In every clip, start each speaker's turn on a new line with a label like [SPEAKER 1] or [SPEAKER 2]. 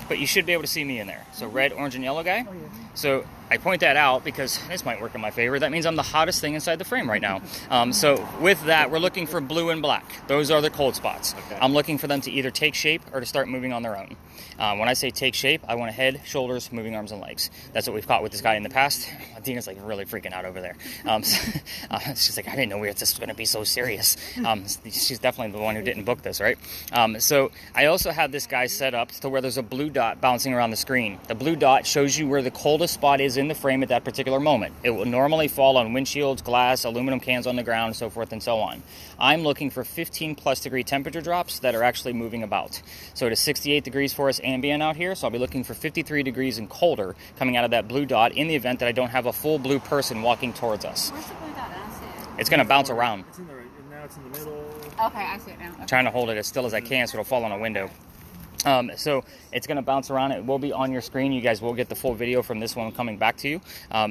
[SPEAKER 1] but you should be able to see me in there. So red, orange, and yellow guy. So I point that out because this might work in my favor. That means I'm the hottest thing inside the frame right now. So with that, we're looking for blue and black. Those are the cold spots. Okay. I'm looking for them to either take shape or to start moving on their own. When I say take shape, I want a head, shoulders, moving arms and legs. That's what we've caught with this guy in the past. Dina's like really freaking out over there. She's like, I didn't know this was going to be so serious. She's definitely the one who didn't book this, right? So I also have this guy set up to where there's a blue dot bouncing around the screen. The blue dot shows you where the coldest spot is in the frame at that particular moment. It will normally fall on windshields, glass, aluminum cans on the ground, so forth and so on. I'm looking for 15 plus degree temperature drops that are actually moving about. So it is 68 degrees for us ambient out here, so I'll be looking for 53 degrees and colder coming out of that blue dot in the event that I don't have a full blue person walking towards us.
[SPEAKER 2] Where's the blue dot? I don't see it.
[SPEAKER 1] It's going to bounce around.
[SPEAKER 3] It's in the right, and now it's in the middle.
[SPEAKER 2] Okay, I see it now. Okay.
[SPEAKER 1] I'm trying to hold it as still as I can so it'll fall on a window. So it's going to bounce around. It will be on your screen. You guys will get the full video from this one coming back to you.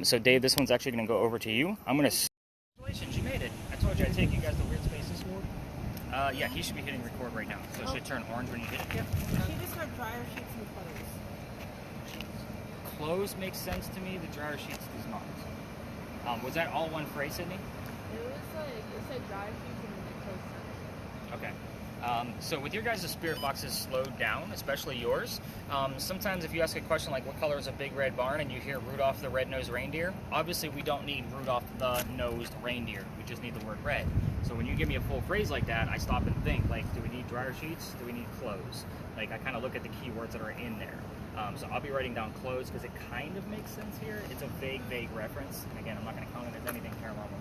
[SPEAKER 1] So Dave, this one's actually going to go over to you. I'm going to... Congratulations, you made it. I told you I'd take you guys to Weird Spaces. Yeah, he should be hitting record right now. So it should turn orange when you hit it. Yeah.
[SPEAKER 4] She just heard dryer sheets and clothes.
[SPEAKER 1] Clothes makes sense to me. The dryer sheets does not. Was that all one phrase, Sydney?
[SPEAKER 4] It was like, it said dryer sheets and then the clothes.
[SPEAKER 1] Okay. So with your guys' spirit boxes slowed down, especially yours, sometimes if you ask a question like what color is a big red barn and you hear Rudolph the Red-Nosed Reindeer, obviously we don't need Rudolph the Nosed Reindeer. We just need the word red. So when you give me a full phrase like that, I stop and think, like, do we need dryer sheets? Do we need clothes? Like, I kind of look at the keywords that are in there. So I'll be writing down clothes because it kind of makes sense here. It's a vague reference. And again, I'm not going to count it as anything paranormal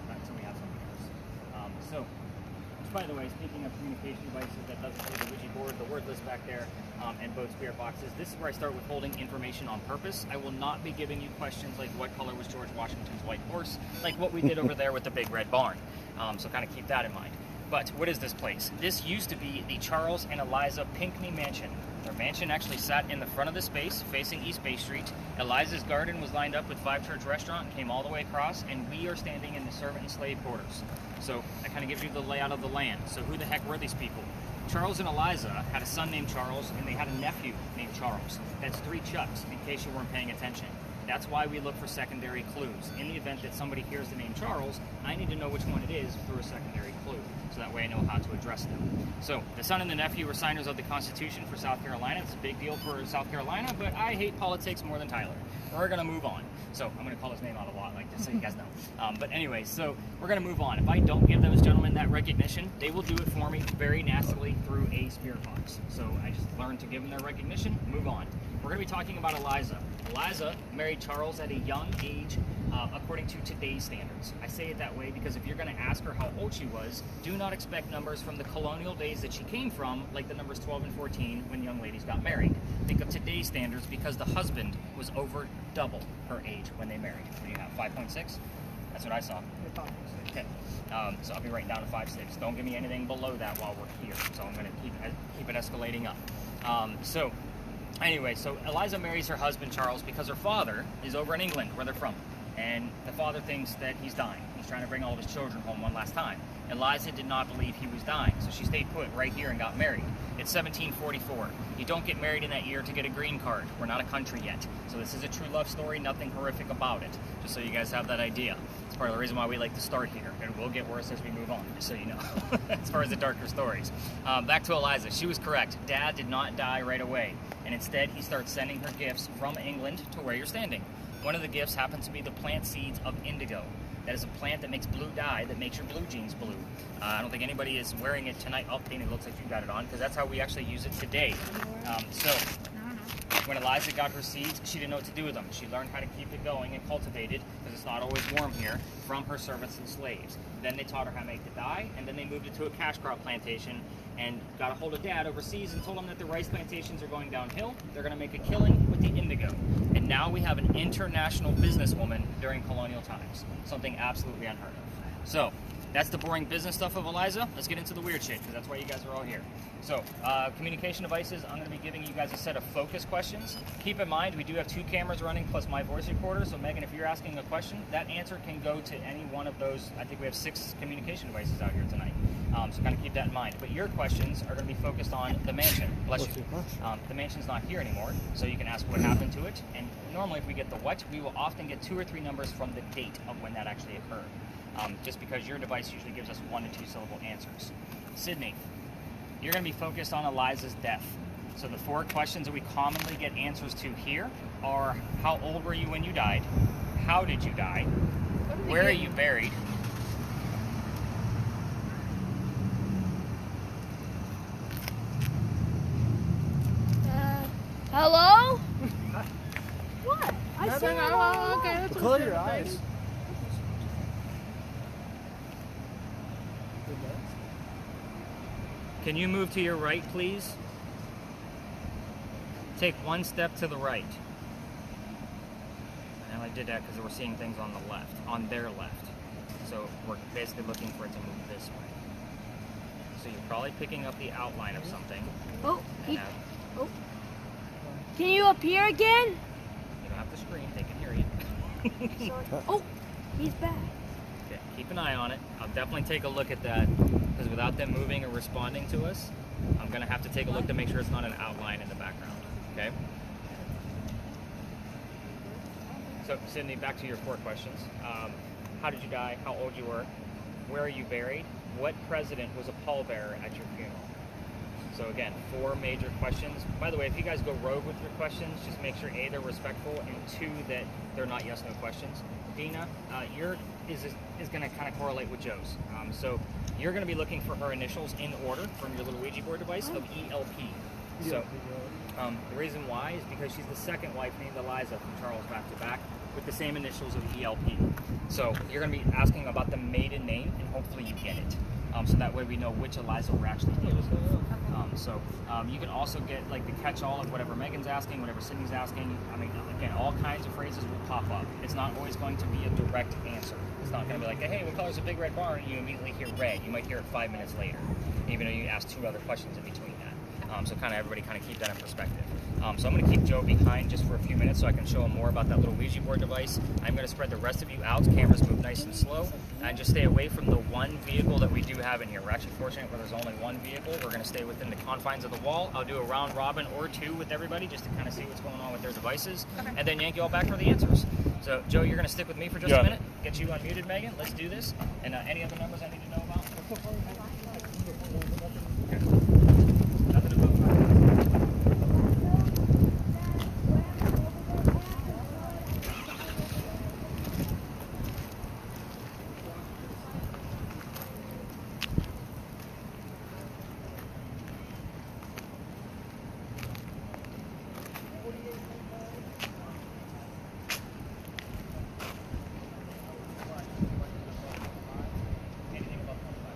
[SPEAKER 1] until we have something else. So, by the way, speaking of communication devices, that does include the Ouija board, the word list back there, and both spirit boxes. This is where I start with holding information on purpose. I will not be giving you questions like what color was George Washington's white horse, like what we did over there with the big red barn. So kind of keep that in mind. But what is this place? This used to be the Charles and Eliza Pinckney Mansion. Their mansion actually sat in the front of the space, facing East Bay Street. Eliza's garden was lined up with Five Church Restaurant and came all the way across, and we are standing in the servant and slave quarters. So that kind of gives you the layout of the land. So who the heck were these people? Charles and Eliza had a son named Charles, and they had a nephew named Charles. That's 3 Chucks, in case you weren't paying attention. That's why we look for secondary clues. In the event that somebody hears the name Charles, I need to know which one it is through a secondary clue, so that way I know how to address them. So the son and the nephew were signers of the Constitution for South Carolina. It's a big deal for South Carolina, but I hate politics more than Tyler. We're going to move on. So I'm going to call his name out a lot, like just so you guys know. But anyway, so we're going to move on. If I don't give those gentlemen that recognition, they will do it for me very nastily through a spirit box. So I just learned to give them their recognition, move on. We're going to be talking about Eliza. Eliza married Charles at a young age, according to today's standards. I say it that way because if you're going to ask her how old she was, do not expect numbers from the colonial days that she came from, like the numbers 12 and 14 when young ladies got married. Think of today's standards because the husband was over double her age when they married. What do you have, 5.6? That's what I saw. Okay. So I'll be writing down a 5.6. Don't give me anything below that while we're here. So I'm going to keep it escalating up. Anyway, so Eliza marries her husband, Charles, because her father is over in England, where they're from. And the father thinks that he's dying. He's trying to bring all of his children home one last time. Eliza did not believe he was dying, so she stayed put right here and got married. It's 1744. You don't get married in that year to get a green card. We're not a country yet. So this is a true love story, nothing horrific about it, just so you guys have that idea. It's part of the reason why we like to start here. It will get worse as we move on, just so you know, as far as the darker stories. Back to Eliza. She was correct. Dad did not die right away, and instead he starts sending her gifts from England to where you're standing. One of the gifts happens to be the plant seeds of indigo. That is a plant that makes blue dye that makes your blue jeans blue. I don't think anybody is wearing it tonight. Oh, Dana, it looks like you got it on, because that's how we actually use it today. So when Eliza got her seeds, she didn't know what to do with them. She learned how to keep it going and cultivate it, because it's not always warm here, from her servants and slaves. Then they taught her how to make the dye, and then they moved it to a cash crop plantation and got a hold of Dad overseas and told him that the rice plantations are going downhill. They're going to make a killing with the indigo. And now we have an international businesswoman during colonial times. Something absolutely unheard of. So, that's the boring business stuff of Eliza. Let's get into the weird shit, because that's why you guys are all here. So, communication devices, I'm going to be giving you guys a set of focus questions. Keep in mind, we do have 2 cameras running plus my voice recorder, so Megan, if you're asking a question, that answer can go to any one of those. I think we have 6 communication devices out here tonight. So kind of keep that in mind. But your questions are going to be focused on the mansion. Bless you. The mansion's not here anymore, so you can ask what happened to it. And normally if we get the what, we will often get 2 or 3 numbers from the date of when that actually occurred. Just because your device usually gives us 1 to 2 syllable answers. Sydney, you're going to be focused on Eliza's death. So the 4 questions that we commonly get answers to here are: how old were you when you died? How did you die? Where are you buried?
[SPEAKER 3] Hello? What?
[SPEAKER 4] I said hello. Okay, that's
[SPEAKER 5] Close your eyes.
[SPEAKER 1] Can you move to your right, please? Take 1 step to the right. And I did that because we're seeing things on the left, on their left. So we're basically looking for it to move this way. So you're probably picking up the outline of something.
[SPEAKER 3] Oh,
[SPEAKER 1] And,
[SPEAKER 3] oh. Can you appear again?
[SPEAKER 1] you don't have to scream, they can hear you.
[SPEAKER 3] Oh, he's back.
[SPEAKER 1] Okay, keep an eye on it. I'll definitely take a look at that, because without them moving or responding to us, I'm going to have to take a look to make sure it's not an outline in the background. Okay? So, Sydney, back to your 4 questions. How did you die? How old you were? Where are you buried? What president was a pallbearer at your funeral? So again, 4 major questions. By the way, if you guys go rogue with your questions, just make sure A, they're respectful, and 2, that they're not yes/no questions. Dina, your is going to kind of correlate with Joe's. So you're going to be looking for her initials in order from your little Ouija board device of ELP. So the reason why is because she's the second wife named Eliza from Charles back to back with the same initials of ELP. So you're going to be asking about the maiden name, and hopefully you get it. So that way we know which Eliza we're actually dealing with. You can also get like the catch-all of whatever Megan's asking, whatever Sydney's asking. I mean, again, all kinds of phrases will pop up. It's not always going to be a direct answer. It's not going to be like, hey, what color is a big red barn? And you immediately hear red. You might hear it 5 minutes later, even though you ask 2 other questions in between that. So kind of everybody kind of keep that in perspective. So I'm going to keep Joe behind just for a few minutes so I can show him more about that little Ouija board device. I'm going to spread the rest of you out. Cameras move nice and slow. And just stay away from the 1 vehicle that we do have in here. We're actually fortunate where there's only 1 vehicle. We're going to stay within the confines of the wall. I'll do a round robin or 2 with everybody just to kind of see what's going on with their devices. And then yank you all back for the answers. So Joe, you're going to stick with me for just a minute. Get you unmuted, Megan. Let's do this. And any other numbers I need to know about? Okay. Nothing to move. Anything above 25.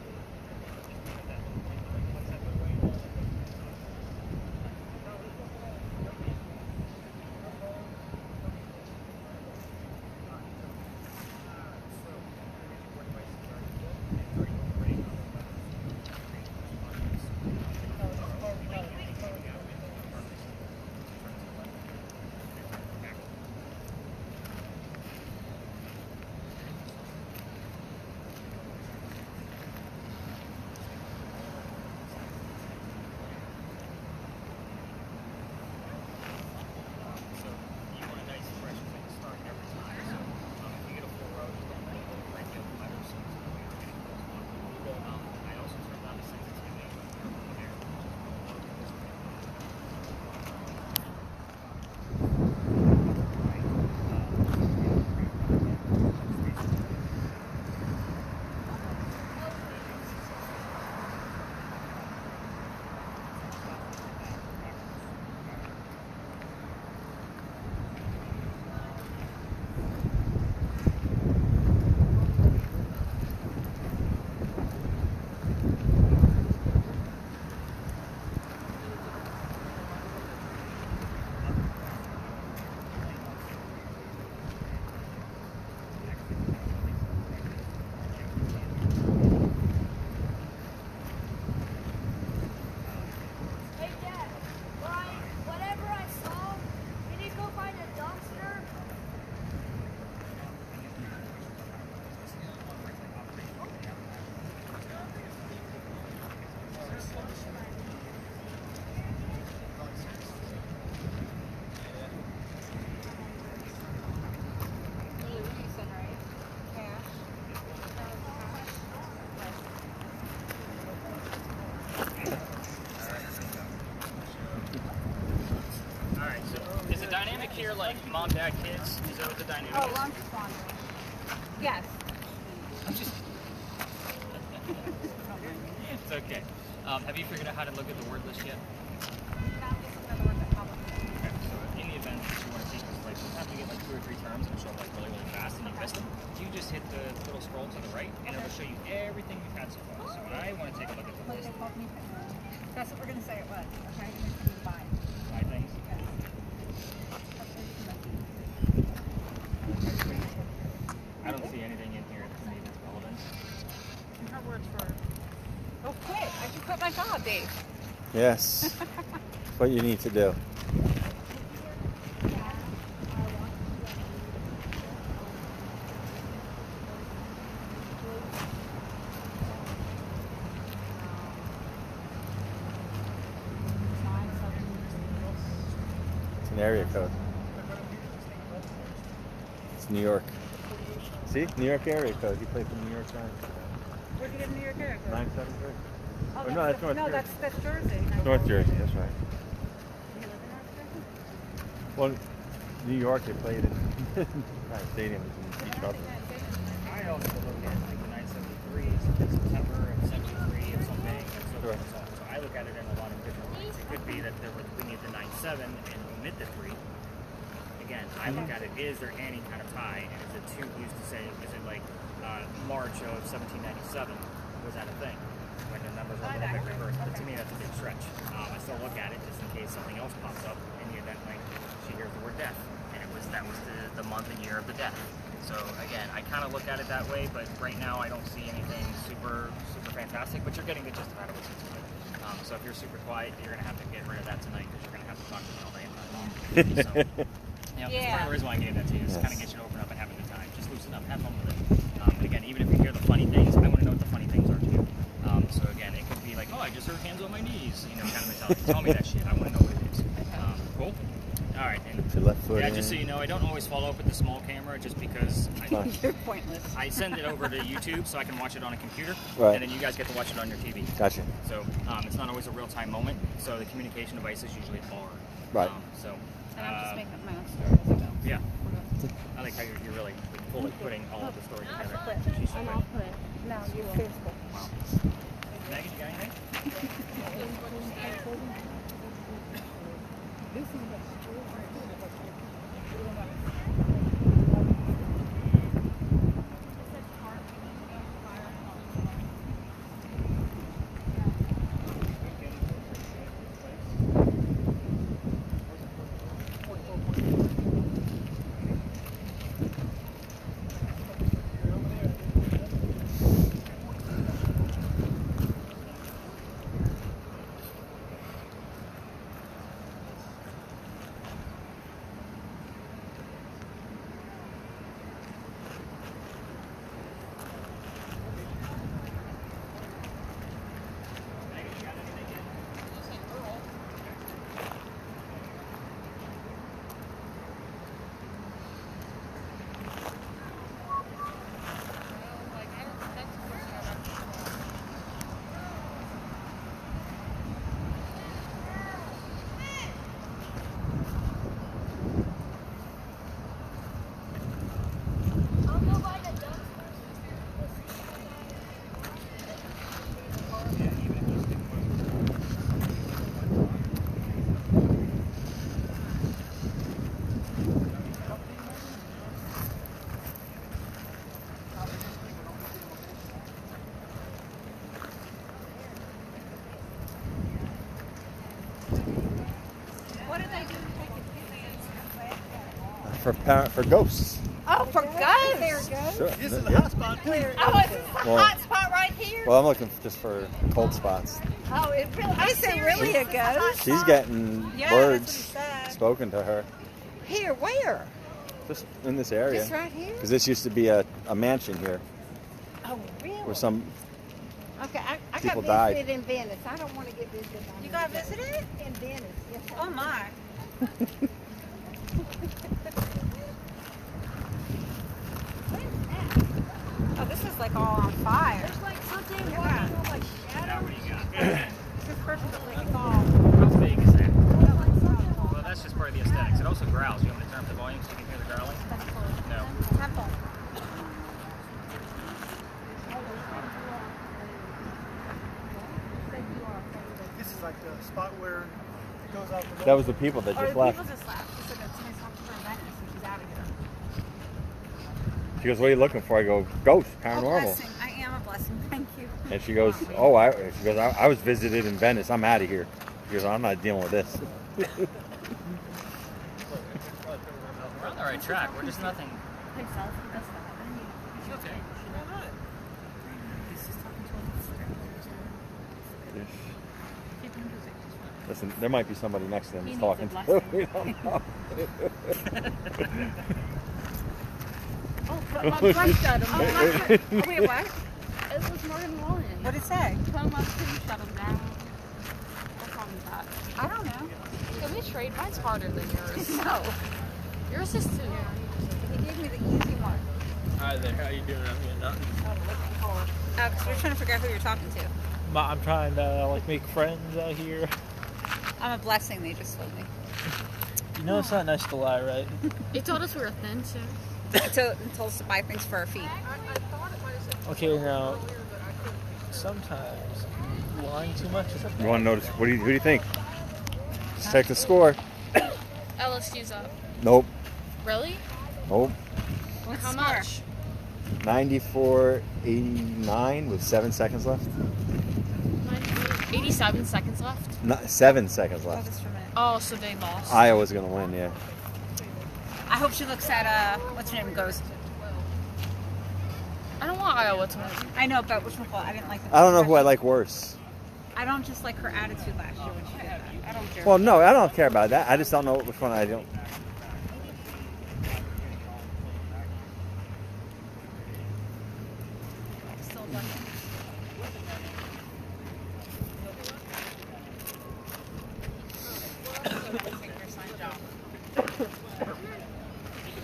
[SPEAKER 1] mimic here like mom, dad, kids? Is that what the dynamic
[SPEAKER 2] Oh,
[SPEAKER 1] is?
[SPEAKER 2] I'm just wondering. Yes.
[SPEAKER 1] I'm just... It's okay. Have you figured out how to look at the word list yet? Okay, so in the event that you want to take this, like, you have to get like 2 or 3 terms and it'll show up like really, really fast and you miss them. You just hit the little scroll to the right and it'll show you everything you've had so far. So when I want to take a look at the list,
[SPEAKER 2] That's what we're going to say it was. Okay, and it's going to be fine.
[SPEAKER 1] 5 things. I don't see anything in here to me that's relevant.
[SPEAKER 2] Her words for. Oh, quick! I should quit my job, Dave.
[SPEAKER 5] Yes. That's what you need to do. It's an area code. It's New York. See? New York area code. You play for the New York Giants.
[SPEAKER 2] Where'd you get a New York area code?
[SPEAKER 5] 973.
[SPEAKER 2] Oh,
[SPEAKER 5] no, that's North
[SPEAKER 2] no,
[SPEAKER 5] Jersey.
[SPEAKER 2] that's Jersey.
[SPEAKER 5] North Jersey, that's right.
[SPEAKER 2] You live in North Jersey?
[SPEAKER 5] Well, New York, they played in stadiums in each other.
[SPEAKER 1] I also look at like the 973s, September of 73 or something, and so forth and so on. So I look at it in a lot of different ways. It could be that we need the 97 and omit the 3. Again, I look at it, is there any kind of tie? And is it too loose to say, is it like March of 1797? Was that a thing? When the numbers are a little bit reversed. But to me, that's a big stretch. I still look at it just in case something else pops up in the event like she hears the word death. And that was the month and year of the death. So again, I kind of look at it that way, but right now I don't see anything super fantastic, but you're getting the gist of how to listen to it. So if you're super quiet, you're going to have to get rid of that tonight because you're going to have to talk to me all day and night long. So, you know, that's part of the reason why I gave that to you, is kind of get you to open up and have a good time. Just loosen up, have fun with it. And again, even if you hear the funny things, I want to know what the funny things are too. So again, it could be like, oh, I just heard hands on my knees, you know, kind of mentality. Tell me that shit. I want to know what it is. Cool? All right. And
[SPEAKER 5] Your left foot
[SPEAKER 1] yeah,
[SPEAKER 5] in.
[SPEAKER 1] just so you know, I don't always follow up with the small camera just because
[SPEAKER 2] You're pointless.
[SPEAKER 1] I send it over to YouTube so I can watch it on a computer,
[SPEAKER 5] Right.
[SPEAKER 1] and then you guys get to watch it on your TV.
[SPEAKER 5] Gotcha.
[SPEAKER 1] So it's not always a real-time moment, so the communication device is usually bar.
[SPEAKER 5] Right.
[SPEAKER 2] And I'm just making up my own stories. So.
[SPEAKER 1] Yeah. I like how you're really fully putting all of the stories together. She's so
[SPEAKER 2] And
[SPEAKER 1] good.
[SPEAKER 2] I'll put. No, you're faithful.
[SPEAKER 1] Wow. Megan, you got anything?
[SPEAKER 5] For ghosts.
[SPEAKER 2] Oh, for ghosts!
[SPEAKER 5] Sure.
[SPEAKER 6] This is the hot spot.
[SPEAKER 2] Oh, is this the
[SPEAKER 5] Well-
[SPEAKER 2] hot spot right here?
[SPEAKER 5] Well, I'm looking just for cold spots.
[SPEAKER 2] Oh, it really is it really a ghost?
[SPEAKER 5] She's getting
[SPEAKER 2] Yeah,
[SPEAKER 5] words
[SPEAKER 2] that's what he said.
[SPEAKER 5] spoken to her.
[SPEAKER 2] Here, where?
[SPEAKER 5] Just in this area.
[SPEAKER 2] Just right here?
[SPEAKER 5] Because this used to be a mansion here
[SPEAKER 2] Oh, really?
[SPEAKER 5] where some
[SPEAKER 2] Okay, I
[SPEAKER 5] people
[SPEAKER 2] got
[SPEAKER 5] died.
[SPEAKER 2] visited in Venice. I don't want to get visited. You got visited? In Venice, yes. Oh, my. Oh, this is like all on fire. There's like something going on, like
[SPEAKER 1] Now what do you got?
[SPEAKER 2] this person looks like it's all.
[SPEAKER 1] How big is that? Well, that's just part of the aesthetics. It also growls. You
[SPEAKER 5] That was the people that
[SPEAKER 2] Or
[SPEAKER 5] just
[SPEAKER 2] the
[SPEAKER 5] left.
[SPEAKER 2] people just left. She said that somebody's talking to her neck, so she's out of here.
[SPEAKER 5] She goes, "What are you looking for?" I go, "Ghost,
[SPEAKER 2] Oh,
[SPEAKER 5] paranormal."
[SPEAKER 2] blessing. I am a blessing. Thank you.
[SPEAKER 5] And she goes, "Oh, I was visited in Venice. I'm out of here." She goes, "I'm not dealing with this."
[SPEAKER 1] We're on the right track. We're just nothing.
[SPEAKER 2] Hey, Sal, that's not happening.
[SPEAKER 1] Okay.
[SPEAKER 2] He's just talking to us. Keep him busy.
[SPEAKER 5] Listen, there might be somebody next to them
[SPEAKER 2] He
[SPEAKER 5] that's
[SPEAKER 2] needs a
[SPEAKER 5] talking.
[SPEAKER 2] blessing.
[SPEAKER 5] We don't know.
[SPEAKER 2] Oh, put him on push shut him. Oh, wait, what?
[SPEAKER 4] It was Morgan Wallen.
[SPEAKER 2] What did it say?
[SPEAKER 4] Put him up, please shut him down. What's wrong with that?
[SPEAKER 2] I don't know.
[SPEAKER 4] Can we trade? Mine's harder than yours.
[SPEAKER 2] No.
[SPEAKER 4] Yours is too.
[SPEAKER 2] He gave me the easy one.
[SPEAKER 6] Hi there, how you doing? I'm here nothing.
[SPEAKER 2] Because we're trying to figure out who you're talking to.
[SPEAKER 6] I'm trying to like make friends out here.
[SPEAKER 2] I'm a blessing, they just told me.
[SPEAKER 6] You know it's not nice to lie, right?
[SPEAKER 4] You told us we were thin too.
[SPEAKER 2] Told us to buy things for our feet.
[SPEAKER 6] Okay, now sometimes lying too much is a
[SPEAKER 5] You want to notice? Who do you think? Let's check the score.
[SPEAKER 4] LSU's up.
[SPEAKER 5] Nope.
[SPEAKER 4] Really?
[SPEAKER 5] Nope.
[SPEAKER 2] What's
[SPEAKER 4] How
[SPEAKER 2] the score?
[SPEAKER 4] much?
[SPEAKER 5] 94-89 with 7 seconds left.
[SPEAKER 4] 87 seconds left.
[SPEAKER 5] 7 seconds
[SPEAKER 2] Oh,
[SPEAKER 5] left.
[SPEAKER 2] just for a minute.
[SPEAKER 4] Oh, so they lost.
[SPEAKER 5] Iowa's gonna win. Yeah.
[SPEAKER 2] I hope she looks at, what's her name, and goes,
[SPEAKER 4] I don't want Iowa to win.
[SPEAKER 2] I know, but which one? I didn't like the
[SPEAKER 5] I don't know who I like worse.
[SPEAKER 2] I don't just like her attitude last year when she did that. I don't care.
[SPEAKER 5] Well, no, I don't care about that. I just don't know which one I don't.
[SPEAKER 2] Still a blessing.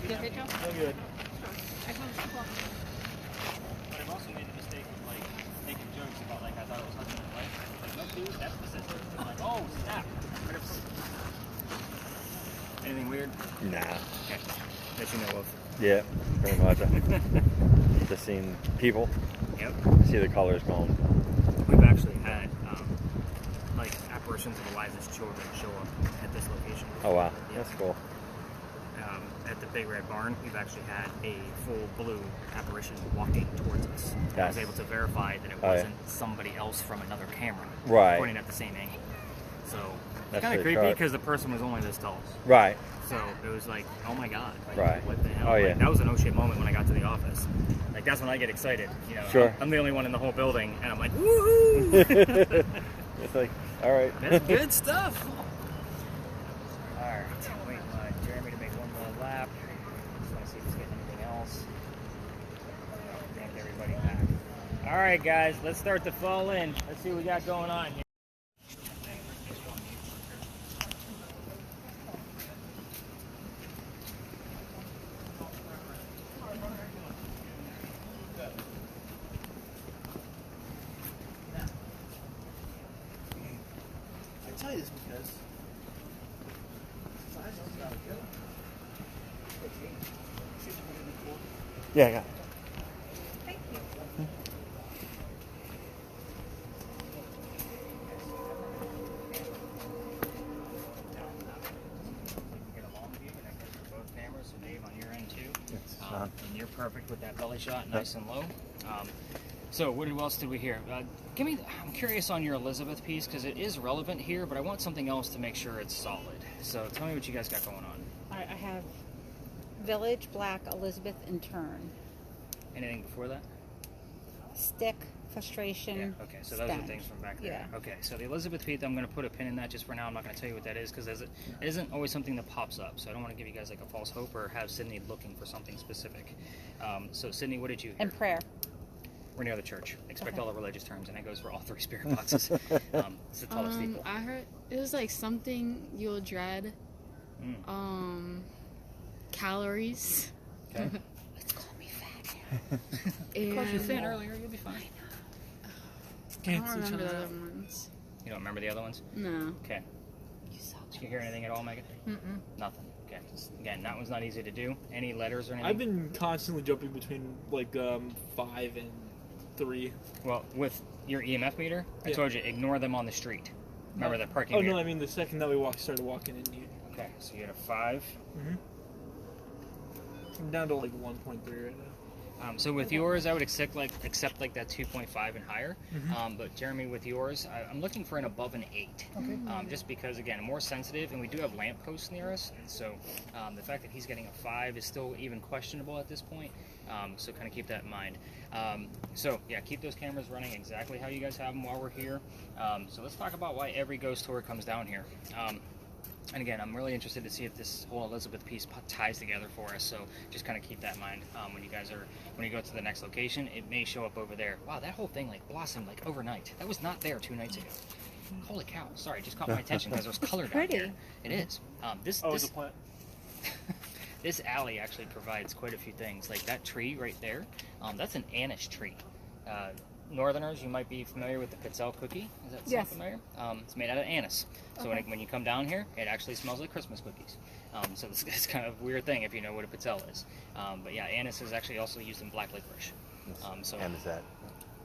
[SPEAKER 2] You okay, Joe?
[SPEAKER 6] I'm good.
[SPEAKER 1] But I've also made the mistake of like making jokes about like I thought it was husband and wife. Like, no, dude, that's the sister. I'm like, oh snap. Anything weird?
[SPEAKER 5] Nah.
[SPEAKER 1] Okay. That you know of.
[SPEAKER 5] Yeah, very much. Just seeing people.
[SPEAKER 1] Yep.
[SPEAKER 5] See the colors going.
[SPEAKER 1] We've actually had like apparitions of Eliza's children show up at this location.
[SPEAKER 5] Oh wow, that's cool.
[SPEAKER 1] At the Big Red Barn, we've actually had a full blue apparition walking towards us. I was
[SPEAKER 5] Yes.
[SPEAKER 1] able to verify that it
[SPEAKER 5] Oh, yeah.
[SPEAKER 1] wasn't somebody else from another camera
[SPEAKER 5] Right.
[SPEAKER 1] pointing at the same angle. So it's
[SPEAKER 5] That's
[SPEAKER 1] kind of
[SPEAKER 5] pretty
[SPEAKER 1] creepy
[SPEAKER 5] sharp.
[SPEAKER 1] because the person was only this tall.
[SPEAKER 5] Right.
[SPEAKER 1] So it was like, oh my god, like,
[SPEAKER 5] Right.
[SPEAKER 1] what the hell?
[SPEAKER 5] Oh, yeah.
[SPEAKER 1] Like, that was an oh shit moment when I got to the office. Like that's when I get excited. You know,
[SPEAKER 5] Sure.
[SPEAKER 1] I'm the only one in the whole building, and I'm like, woohoo!
[SPEAKER 5] It's like, all right.
[SPEAKER 1] That's good stuff. All right, wait, Jeremy to make one more lap. Just want to see if he's getting anything else. Thank everybody back. All right, guys, let's start to fall in. Let's see what we got going on here.
[SPEAKER 6] I tell you this because
[SPEAKER 5] Yeah, I got it.
[SPEAKER 2] Thank you.
[SPEAKER 1] Get a long view, and that goes for both cameras. So Dave, on your end too.
[SPEAKER 5] It's
[SPEAKER 1] And you're perfect with that belly shot, nice and low. So what else did we hear? I'm curious on your Elizabeth piece because it is relevant here, but I want something else to make sure it's solid. So tell me what you guys got going on.
[SPEAKER 2] All right, I have Village, Black, Elizabeth, and Turn.
[SPEAKER 1] Anything before that?
[SPEAKER 2] Stick, Frustration,
[SPEAKER 1] Yeah. Okay. So those are
[SPEAKER 2] Stench.
[SPEAKER 1] things from back there.
[SPEAKER 2] Yeah.
[SPEAKER 1] Okay. So the Elizabeth piece, I'm going to put a pin in that just for now. I'm not going to tell you what that is because it isn't always something that pops up. So I don't want to give you guys like a false hope or have Sydney looking for something specific. So Sydney, what did you hear?
[SPEAKER 2] And Prayer.
[SPEAKER 1] We're near the church. Expect
[SPEAKER 2] Okay.
[SPEAKER 1] all the religious terms, and that goes for all three spirit boxes. It's the tallest steeple.
[SPEAKER 4] I heard it was like something you'll dread.
[SPEAKER 1] Mm.
[SPEAKER 4] Calories.
[SPEAKER 1] Okay.
[SPEAKER 2] Let's call me fat.
[SPEAKER 4] And
[SPEAKER 1] Because you're thin earlier, you'll be fine.
[SPEAKER 4] I don't remember the other ones.
[SPEAKER 1] You don't remember the other ones?
[SPEAKER 4] No.
[SPEAKER 1] Okay.
[SPEAKER 2] You saw
[SPEAKER 1] Did you hear anything at all, Megan?
[SPEAKER 4] Mm-mm.
[SPEAKER 1] Nothing. Okay. Again, that one's not easy to do. Any letters or anything?
[SPEAKER 6] I've been constantly jumping between like 5 and 3.
[SPEAKER 1] Well, with your EMF meter, I
[SPEAKER 6] Yeah.
[SPEAKER 1] told you, ignore them on the street. Remember the parking
[SPEAKER 6] Oh
[SPEAKER 1] meter?
[SPEAKER 6] no, I mean the second that we started walking in here.
[SPEAKER 1] Okay, so you had a 5.
[SPEAKER 6] I'm down to like 1.3 right now.
[SPEAKER 1] So with yours, I would accept like that 2.5 and higher. But Jeremy, with yours, I'm looking for an above an 8.
[SPEAKER 2] Okay.
[SPEAKER 1] Just because, again, more sensitive, and we do have lampposts near us, and so the fact that he's getting a 5 is still even questionable at this point. So kind of keep that in mind. So yeah, keep those cameras running exactly how you guys have them while we're here. So let's talk about why every ghost tour comes down here. And again, I'm really interested to see if this whole Elizabeth piece ties together for us. So just kind of keep that in mind when you go to the next location. It may show up over there. Wow, that whole thing like blossomed like overnight. That was not there 2 nights ago. Holy cow! Sorry, it just caught my attention because there's color down here. It is.
[SPEAKER 6] It's a plant.
[SPEAKER 1] This alley actually provides quite a few things. Like that tree right there, that's an anise tree. Northerners, you might be familiar with the Pitzel cookie. Is that sound familiar? It's made out of anise. So when you come down here, it actually smells like Christmas cookies. So this is kind of a weird thing if you know what a Pitzel is. But yeah, anise is actually also used in black licorice.
[SPEAKER 5] Anisette.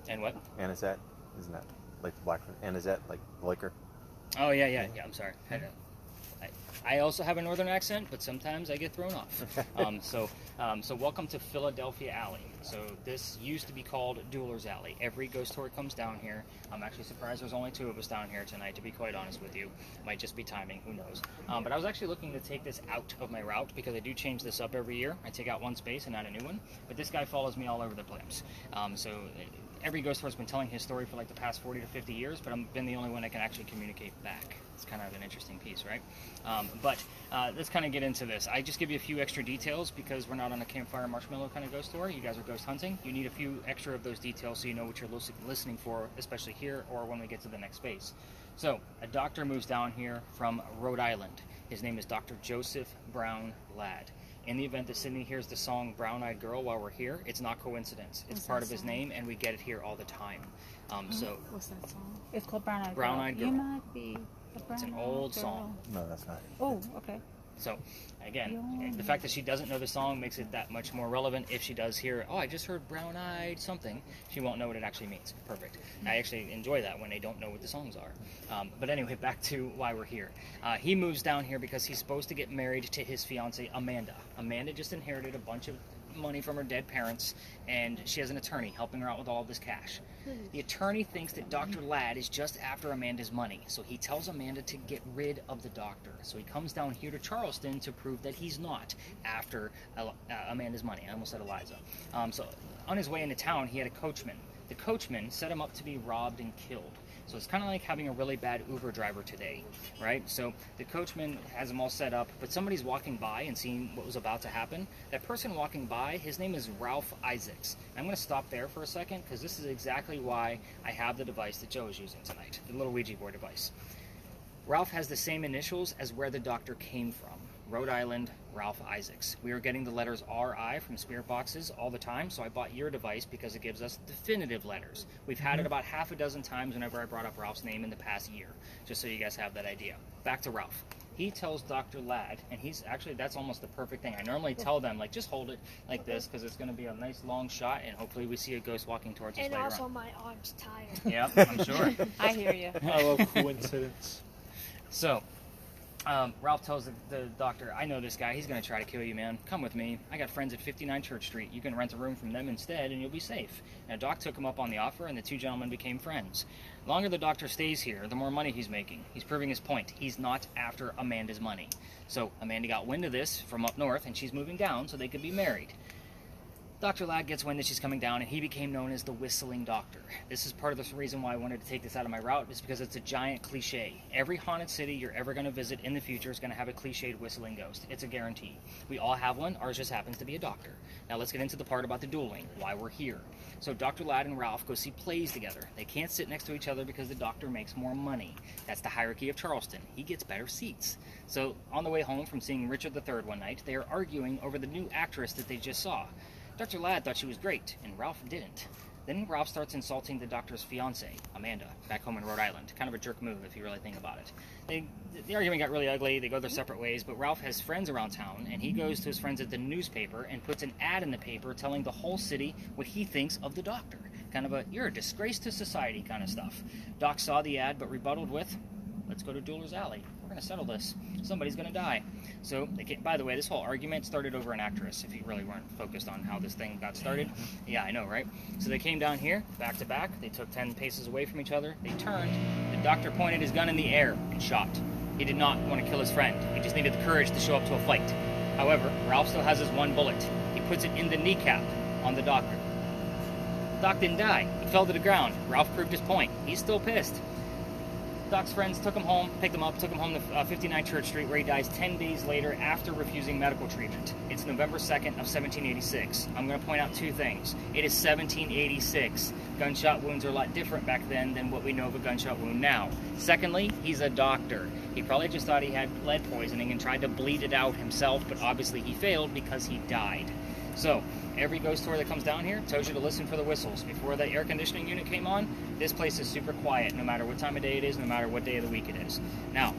[SPEAKER 1] And what?
[SPEAKER 5] Anisette. Isn't that like the black anisette, like liquor?
[SPEAKER 1] Oh, yeah, I'm sorry. I also have a northern accent, but sometimes I get thrown off. So welcome to Philadelphia Alley. So this used to be called Dueler's Alley. Every ghost tour comes down here. I'm actually surprised there's only 2 of us down here tonight, to be quite honest with you. Might just be timing, who knows. But I was actually looking to take this out of my route because I do change this up every year. I take out one space and add a new one. But this guy follows me all over the place. Every ghost tour has been telling his story for like the past 40 to 50 years, but I've been the only one that can actually communicate back. It's kind of an interesting piece, right? Let's kind of get into this. I just give you a few extra details because we're not on a campfire marshmallow kind of ghost tour. You guys are ghost hunting. You need a few extra of those details so you know what you're listening for, especially here or when we get to the next space. So, a doctor moves down here from Rhode Island. His name is Dr. Joseph Brown Ladd. In the event that Sydney hears the song Brown Eyed Girl while we're here, it's not coincidence. It's part of his name, and we get it here all the time.
[SPEAKER 2] What's that song? It's called Brown Eyed Girl.
[SPEAKER 1] Brown Eyed Girl.
[SPEAKER 2] You might be a brown
[SPEAKER 1] It's an old
[SPEAKER 2] girl.
[SPEAKER 1] song.
[SPEAKER 5] No, that's not.
[SPEAKER 2] Oh, okay.
[SPEAKER 1] So, again, the fact that she doesn't know the song makes it that much more relevant. If she does hear, oh, I just heard brown-eyed something, she won't know what it actually means. Perfect. I actually enjoy that when they don't know what the songs are. But anyway, back to why we're here. He moves down here because he's supposed to get married to his fiancée, Amanda. Amanda just inherited a bunch of money from her dead parents, and she has an attorney helping her out with all of this cash. The attorney thinks that Dr. Ladd is just after Amanda's money, so he tells Amanda to get rid of the doctor. So he comes down here to Charleston to prove that he's not after Amanda's money. I almost said Eliza. So on his way into town, he had a coachman. The coachman set him up to be robbed and killed. So it's kind of like having a really bad Uber driver today, right? So the coachman has them all set up, but somebody's walking by and seeing what was about to happen. That person walking by, his name is Ralph Isaacs. I'm going to stop there for a second because this is exactly why I have the device that Joe is using tonight, the little Ouija board device. Ralph has the same initials as where the doctor came from. Rhode Island, Ralph Isaacs. We are getting the letters RI from spirit boxes all the time, so I bought your device because it gives us definitive letters. We've had it about half a dozen times whenever I brought up Ralph's name in the past year, just so you guys have that idea. Back to Ralph. He tells Dr. Ladd, and he's actually, that's almost the perfect thing. I normally tell them, like, just hold it like this because it's going to be a nice long shot, and hopefully we see a ghost walking towards us
[SPEAKER 3] And
[SPEAKER 1] later
[SPEAKER 3] also
[SPEAKER 1] on.
[SPEAKER 3] my arm's tired.
[SPEAKER 1] Yeah, I'm sure.
[SPEAKER 2] I hear you.
[SPEAKER 6] I love coincidence.
[SPEAKER 1] So, Ralph tells the doctor, I know this guy. He's going to try to kill you, man. Come with me. I got friends at 59 Church Street. You can rent a room from them instead, and you'll be safe. And Doc took him up on the offer, and the 2 gentlemen became friends. The longer the doctor stays here, the more money he's making. He's proving his point. He's not after Amanda's money. So Amanda got wind of this from up north, and she's moving down so they could be married. Dr. Ladd gets wind that she's coming down, and he became known as the Whistling Doctor. This is part of the reason why I wanted to take this out of my route, is because it's a giant cliche. Every haunted city you're ever going to visit in the future is going to have a cliched whistling ghost. It's a guarantee. We all have one. Ours just happens to be a doctor. Now let's get into the part about the dueling, why we're here. So Dr. Ladd and Ralph go see plays together. They can't sit next to each other because the doctor makes more money. That's the hierarchy of Charleston. He gets better seats. So on the way home from seeing Richard III one night, they are arguing over the new actress that they just saw. Dr. Ladd thought she was great, and Ralph didn't. Then Ralph starts insulting the doctor's fiancée, Amanda, back home in Rhode Island. Kind of a jerk move if you really think about it. The argument got really ugly. They go their separate ways, but Ralph has friends around town, and he goes to his friends at the newspaper and puts an ad in the paper telling the whole city what he thinks of the doctor. Kind of a, you're a disgrace to society kind of stuff. Doc saw the ad, but rebutted with, let's go to Dueler's Alley. We're going to settle this. Somebody's going to die. So, by the way, this whole argument started over an actress, if you really weren't focused on how this thing got started. Yeah, I know, right? So they came down here, back to back. They took 10 paces away from each other. They turned. The doctor pointed his gun in the air and shot. He did not want to kill his friend. He just needed the courage to show up to a fight. However, Ralph still has his one bullet. He puts it in the kneecap on the doctor. Doc didn't die. He fell to the ground. Ralph proved his point. He's still pissed. Doc's friends took him home, picked him up, took him home to 59 Church Street, where he dies 10 days later after refusing medical treatment. It's November 2nd of 1786. I'm going to point out two things. It is 1786. Gunshot wounds are a lot different back then than what we know of a gunshot wound now. Secondly, he's a doctor. He probably just thought he had lead poisoning and tried to bleed it out himself, but obviously he failed because he died. So, every ghost tour that comes down here tells you to listen for the whistles. Before the air conditioning unit came on, this place is super quiet, no matter what time of day it is, no matter what day of the week it is. Now,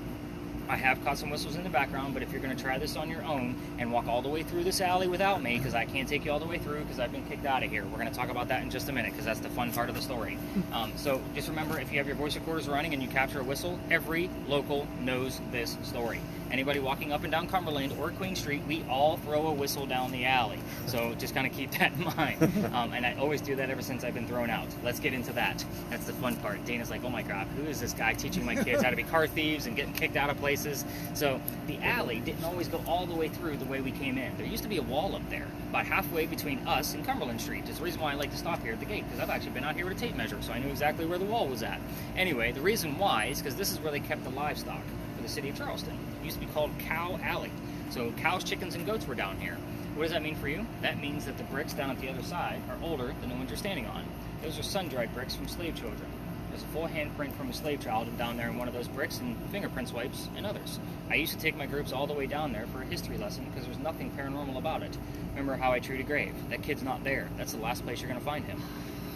[SPEAKER 1] I have caught some whistles in the background, but if you're going to try this on your own and walk all the way through this alley without me, because I can't take you all the way through because I've been kicked out of here. We're going to talk about that in just a minute because that's the fun part of the story. So just remember, if you have your voice recorders running and you capture a whistle, every local knows this story. Anybody walking up and down Cumberland or Queen Street, we all throw a whistle down the alley. So just kind of keep that in mind. And I always do that ever since I've been thrown out. Let's get into that. That's the fun part. Dana's like, oh my God, who is this guy teaching my kids how to be car thieves and getting kicked out of places? So the alley didn't always go all the way through the way we came in. There used to be a wall up there, about halfway between us and Cumberland Street. It's the reason why I like to stop here at the gate, because I've actually been out here with a tape measure, so I knew exactly where the wall was at. Anyway, the reason why is because this is where they kept the livestock for the city of Charleston. It used to be called Cow Alley. So cows, chickens, and goats were down here. What does that mean for you? That means that the bricks down at the other side are older than the ones you're standing on. Those are sun-dried bricks from slave children. There's a full handprint from a slave child down there in one of those bricks, and fingerprint swipes and others. I used to take my groups all the way down there for a history lesson because there's nothing paranormal about it. Remember how I treat a grave. That kid's not there. That's the last place you're going to find him.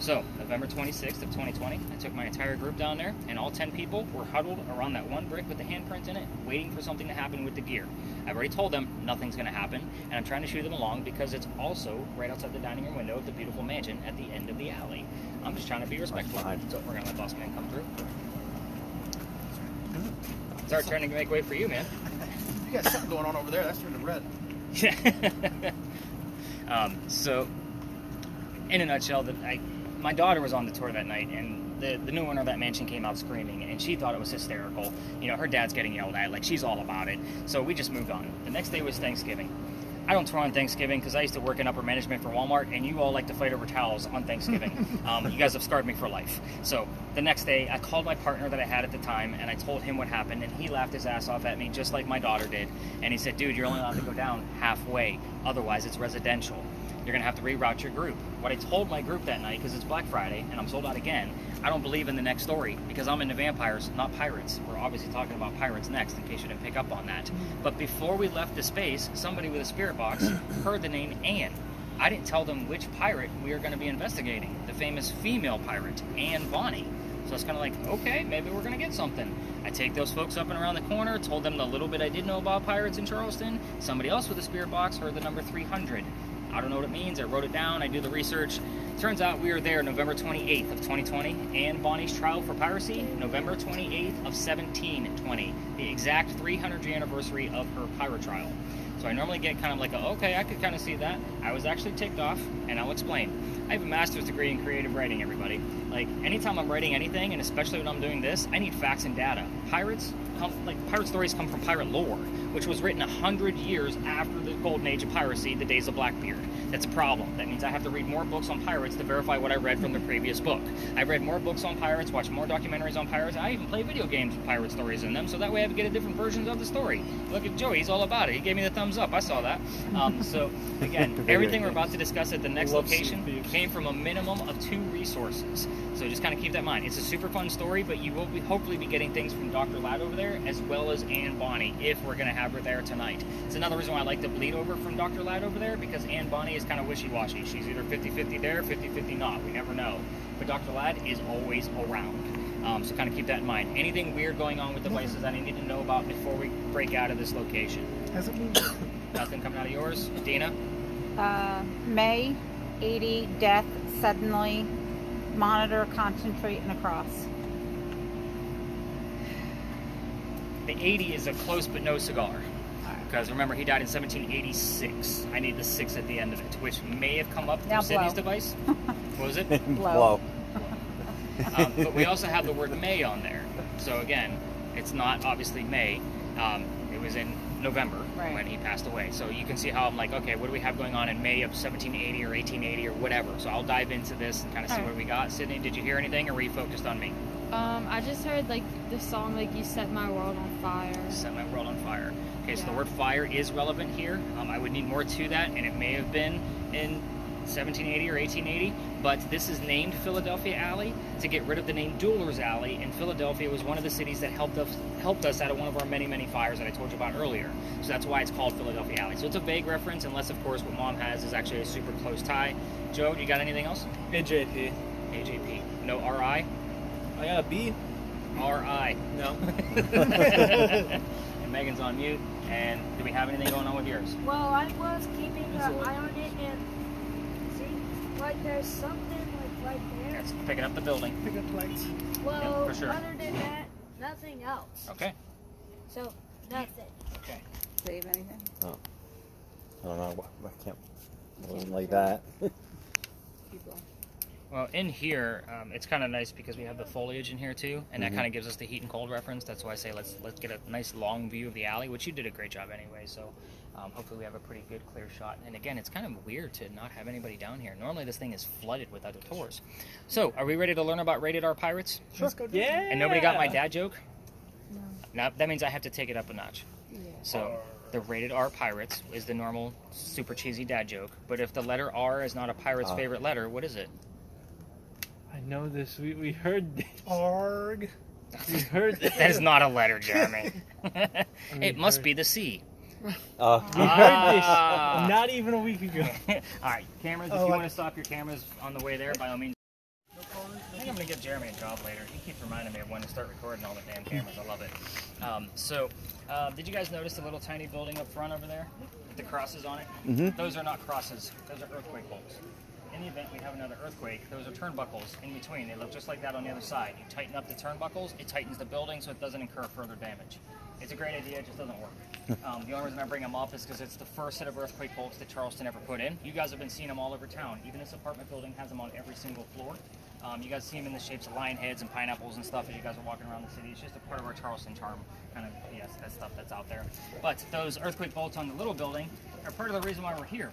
[SPEAKER 1] So, November 26th of 2020, I took my entire group down there, and all 10 people were huddled around that one brick with the handprint in it, waiting for something to happen with the gear. I've already told them nothing's going to happen, and I'm trying to shoot them along because it's also right outside the dining room window of the beautiful mansion at the end of the alley. I'm just trying to be respectful. So we're going to let Boss Man come through. It's our turn to make way for you, man.
[SPEAKER 7] You got something going on over there. That's turning red.
[SPEAKER 1] So, in a nutshell, my daughter was on the tour that night, and the new owner of that mansion came out screaming, and she thought it was hysterical. You know, her dad's getting yelled at, like she's all about it. So we just moved on. The next day was Thanksgiving. I don't tour on Thanksgiving because I used to work in upper management for Walmart, and you all like to fight over towels on Thanksgiving. You guys have scarred me for life. So the next day, I called my partner that I had at the time, and I told him what happened, and he laughed his ass off at me just like my daughter did. And he said, dude, you're only allowed to go down halfway. Otherwise, it's residential. You're going to have to reroute your group. What I told my group that night, because it's Black Friday and I'm sold out again, I don't believe in the next story because I'm into vampires, not pirates. We're obviously talking about pirates next, in case you didn't pick up on that. But before we left the space, somebody with a spirit box heard the name Anne. I didn't tell them which pirate we are going to be investigating, the famous female pirate, Anne Bonny. So it's kind of like, okay, maybe we're going to get something. I take those folks up and around the corner, told them the little bit I did know about pirates in Charleston. Somebody else with a spirit box heard the number 300. I don't know what it means. I wrote it down. I do the research. Turns out we were there November 28th of 2020. Anne Bonny's trial for piracy, November 28th of 1720. The exact 300th anniversary of her pirate trial. So I normally get kind of like, okay, I could kind of see that. I was actually ticked off, and I'll explain. I have a master's degree in creative writing, everybody. Like, anytime I'm writing anything, and especially when I'm doing this, I need facts and data. Pirate stories come from pirate lore, which was written 100 years after the golden age of piracy, the days of Blackbeard. That's a problem. That means I have to read more books on pirates to verify what I read from the previous book. I've read more books on pirates, watched more documentaries on pirates. I even play video games with pirate stories in them, so that way I get a different versions of the story. Look at Joey, he's all about it. He gave me the thumbs up. I saw that. So, again, everything we're about to discuss at the next location came from a minimum of 2 resources. So just kind of keep that in mind. It's a super fun story, but you will hopefully be getting things from Dr. Ladd over there, as well as Anne Bonny, if we're going to have her there tonight. It's another reason why I like to bleed over from Dr. Ladd over there, because Anne Bonny is kind of wishy-washy. She's either 50-50 there, 50-50 not. We never know. But Dr. Ladd is always around. So kind of keep that in mind. Anything weird going on with the places that I need to know about before we break out of this location?
[SPEAKER 7] Has it been?
[SPEAKER 1] Nothing coming out of yours? Dina?
[SPEAKER 2] May 80, death suddenly, monitor, concentrate, and across.
[SPEAKER 1] The 80 is a close but no cigar. Because remember, he died in 1786. I need the 6 at the end of it, which may have come up
[SPEAKER 2] Now
[SPEAKER 1] through Sydney's
[SPEAKER 2] blow.
[SPEAKER 1] device. What was it?
[SPEAKER 2] Blow.
[SPEAKER 1] But we also have the word May on there. So again, it's not obviously May. It was in November
[SPEAKER 2] Right.
[SPEAKER 1] when he passed away. So you can see how I'm like, okay, what do we have going on in May of 1780 or 1880 or whatever? So I'll dive into this and kind of see what we got. Sydney, did you hear anything, or were you focused on me?
[SPEAKER 4] I just heard like the song like "You Set My World on Fire."
[SPEAKER 1] Set my world on fire. Okay, so the
[SPEAKER 4] Yeah.
[SPEAKER 1] word fire is relevant here. I would need more to that, and it may have been in 1780 or 1880, but this is named Philadelphia Alley to get rid of the name Dueler's Alley, and Philadelphia was one of the cities that helped us out of one of our many fires that I told you about earlier. So that's why it's called Philadelphia Alley. So it's a vague reference, unless of course what Mom has is actually a super close tie. Joe, you got anything else?
[SPEAKER 6] AJP.
[SPEAKER 1] AJP. No RI?
[SPEAKER 6] I got a B.
[SPEAKER 1] RI.
[SPEAKER 6] No.
[SPEAKER 1] And Megan's on mute. And do we have anything going on with yours?
[SPEAKER 3] Well, I was keeping an eye on it, and see, like there's something like right there.
[SPEAKER 1] That's picking up the building.
[SPEAKER 6] Pick up lights.
[SPEAKER 3] Well,
[SPEAKER 1] for sure.
[SPEAKER 3] other than that, nothing else.
[SPEAKER 1] Okay.
[SPEAKER 3] So nothing.
[SPEAKER 1] Okay.
[SPEAKER 2] Save anything?
[SPEAKER 5] I don't know. I can't. It wasn't like that.
[SPEAKER 2] Keep going.
[SPEAKER 1] Well, in here, it's kind of nice because we have the foliage in here too, and that kind of gives us the heat and cold reference. That's why I say let's get a nice long view of the alley, which you did a great job anyway. So hopefully we have a pretty good clear shot. And again, it's kind of weird to not have anybody down here. Normally this thing is flooded with other tours. So are we ready to learn about Rated R Pirates?
[SPEAKER 6] Let's go. Yeah.
[SPEAKER 1] And nobody got my dad joke? No. Now that means I have to take it up a notch.
[SPEAKER 2] Yeah.
[SPEAKER 1] So the Rated R Pirates is the normal super cheesy dad joke, but if the letter R is not a pirate's favorite letter, what is it?
[SPEAKER 5] I know this. We heard this.
[SPEAKER 6] Arg.
[SPEAKER 5] We heard this.
[SPEAKER 1] That is not a letter, Jeremy. It must be the C.
[SPEAKER 5] We heard
[SPEAKER 1] Ah.
[SPEAKER 5] this not even a week ago.
[SPEAKER 1] All right, cameras, if you want to stop your cameras on the way there, by all means. I think I'm going to give Jeremy a job later. He keeps reminding me of when to start recording all the damn cameras. I love it. Did you guys notice the little tiny building up front over there with the crosses on it?
[SPEAKER 5] Mhm.
[SPEAKER 1] Those are not crosses. Those are earthquake bolts. In the event we have another earthquake, those are turnbuckles in between. They look just like that on the other side. You tighten up the turnbuckles, it tightens the building so it doesn't incur further damage. It's a great idea, it just doesn't work. The only reason I bring them up is because it's the first set of earthquake bolts that Charleston ever put in. You guys have been seeing them all over town. Even this apartment building has them on every single floor. You guys see them in the shapes of lion heads and pineapples and stuff as you guys are walking around the city. It's just a part of our Charleston charm, kind of, yes, that stuff that's out there. But those earthquake bolts on the little building are part of the reason why we're here.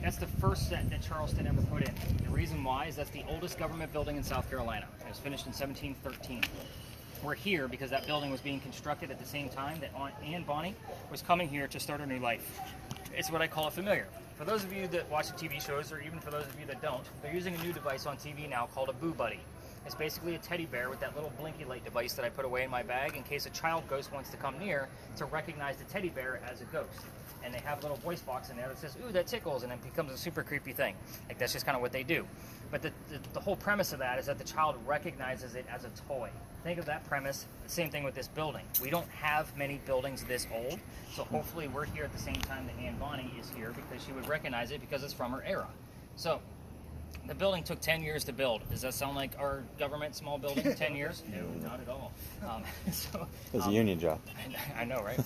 [SPEAKER 1] That's the first set that Charleston ever put in. The reason why is that's the oldest government building in South Carolina. It was finished in 1713. We're here because that building was being constructed at the same time that Aunt Anne Bonny was coming here to start her new life. It's what I call a familiar. For those of you that watch the TV shows, or even for those of you that don't, they're using a new device on TV now called a Boo Buddy. It's basically a teddy bear with that little blinky light device that I put away in my bag in case a child ghost wants to come near to recognize the teddy bear as a ghost. And they have a little voice box in there that says, ooh, that tickles, and it becomes a super creepy thing. Like, that's just kind of what they do. But the whole premise of that is that the child recognizes it as a toy. Think of that premise, the same thing with this building. We don't have many buildings this old, so hopefully we're here at the same time that Anne Bonny is here because she would recognize it because it's from her era. So, the building took 10 years to build. Does that sound like our government small building, 10 years? No, not at all.
[SPEAKER 5] It was a union job.
[SPEAKER 1] I know, right?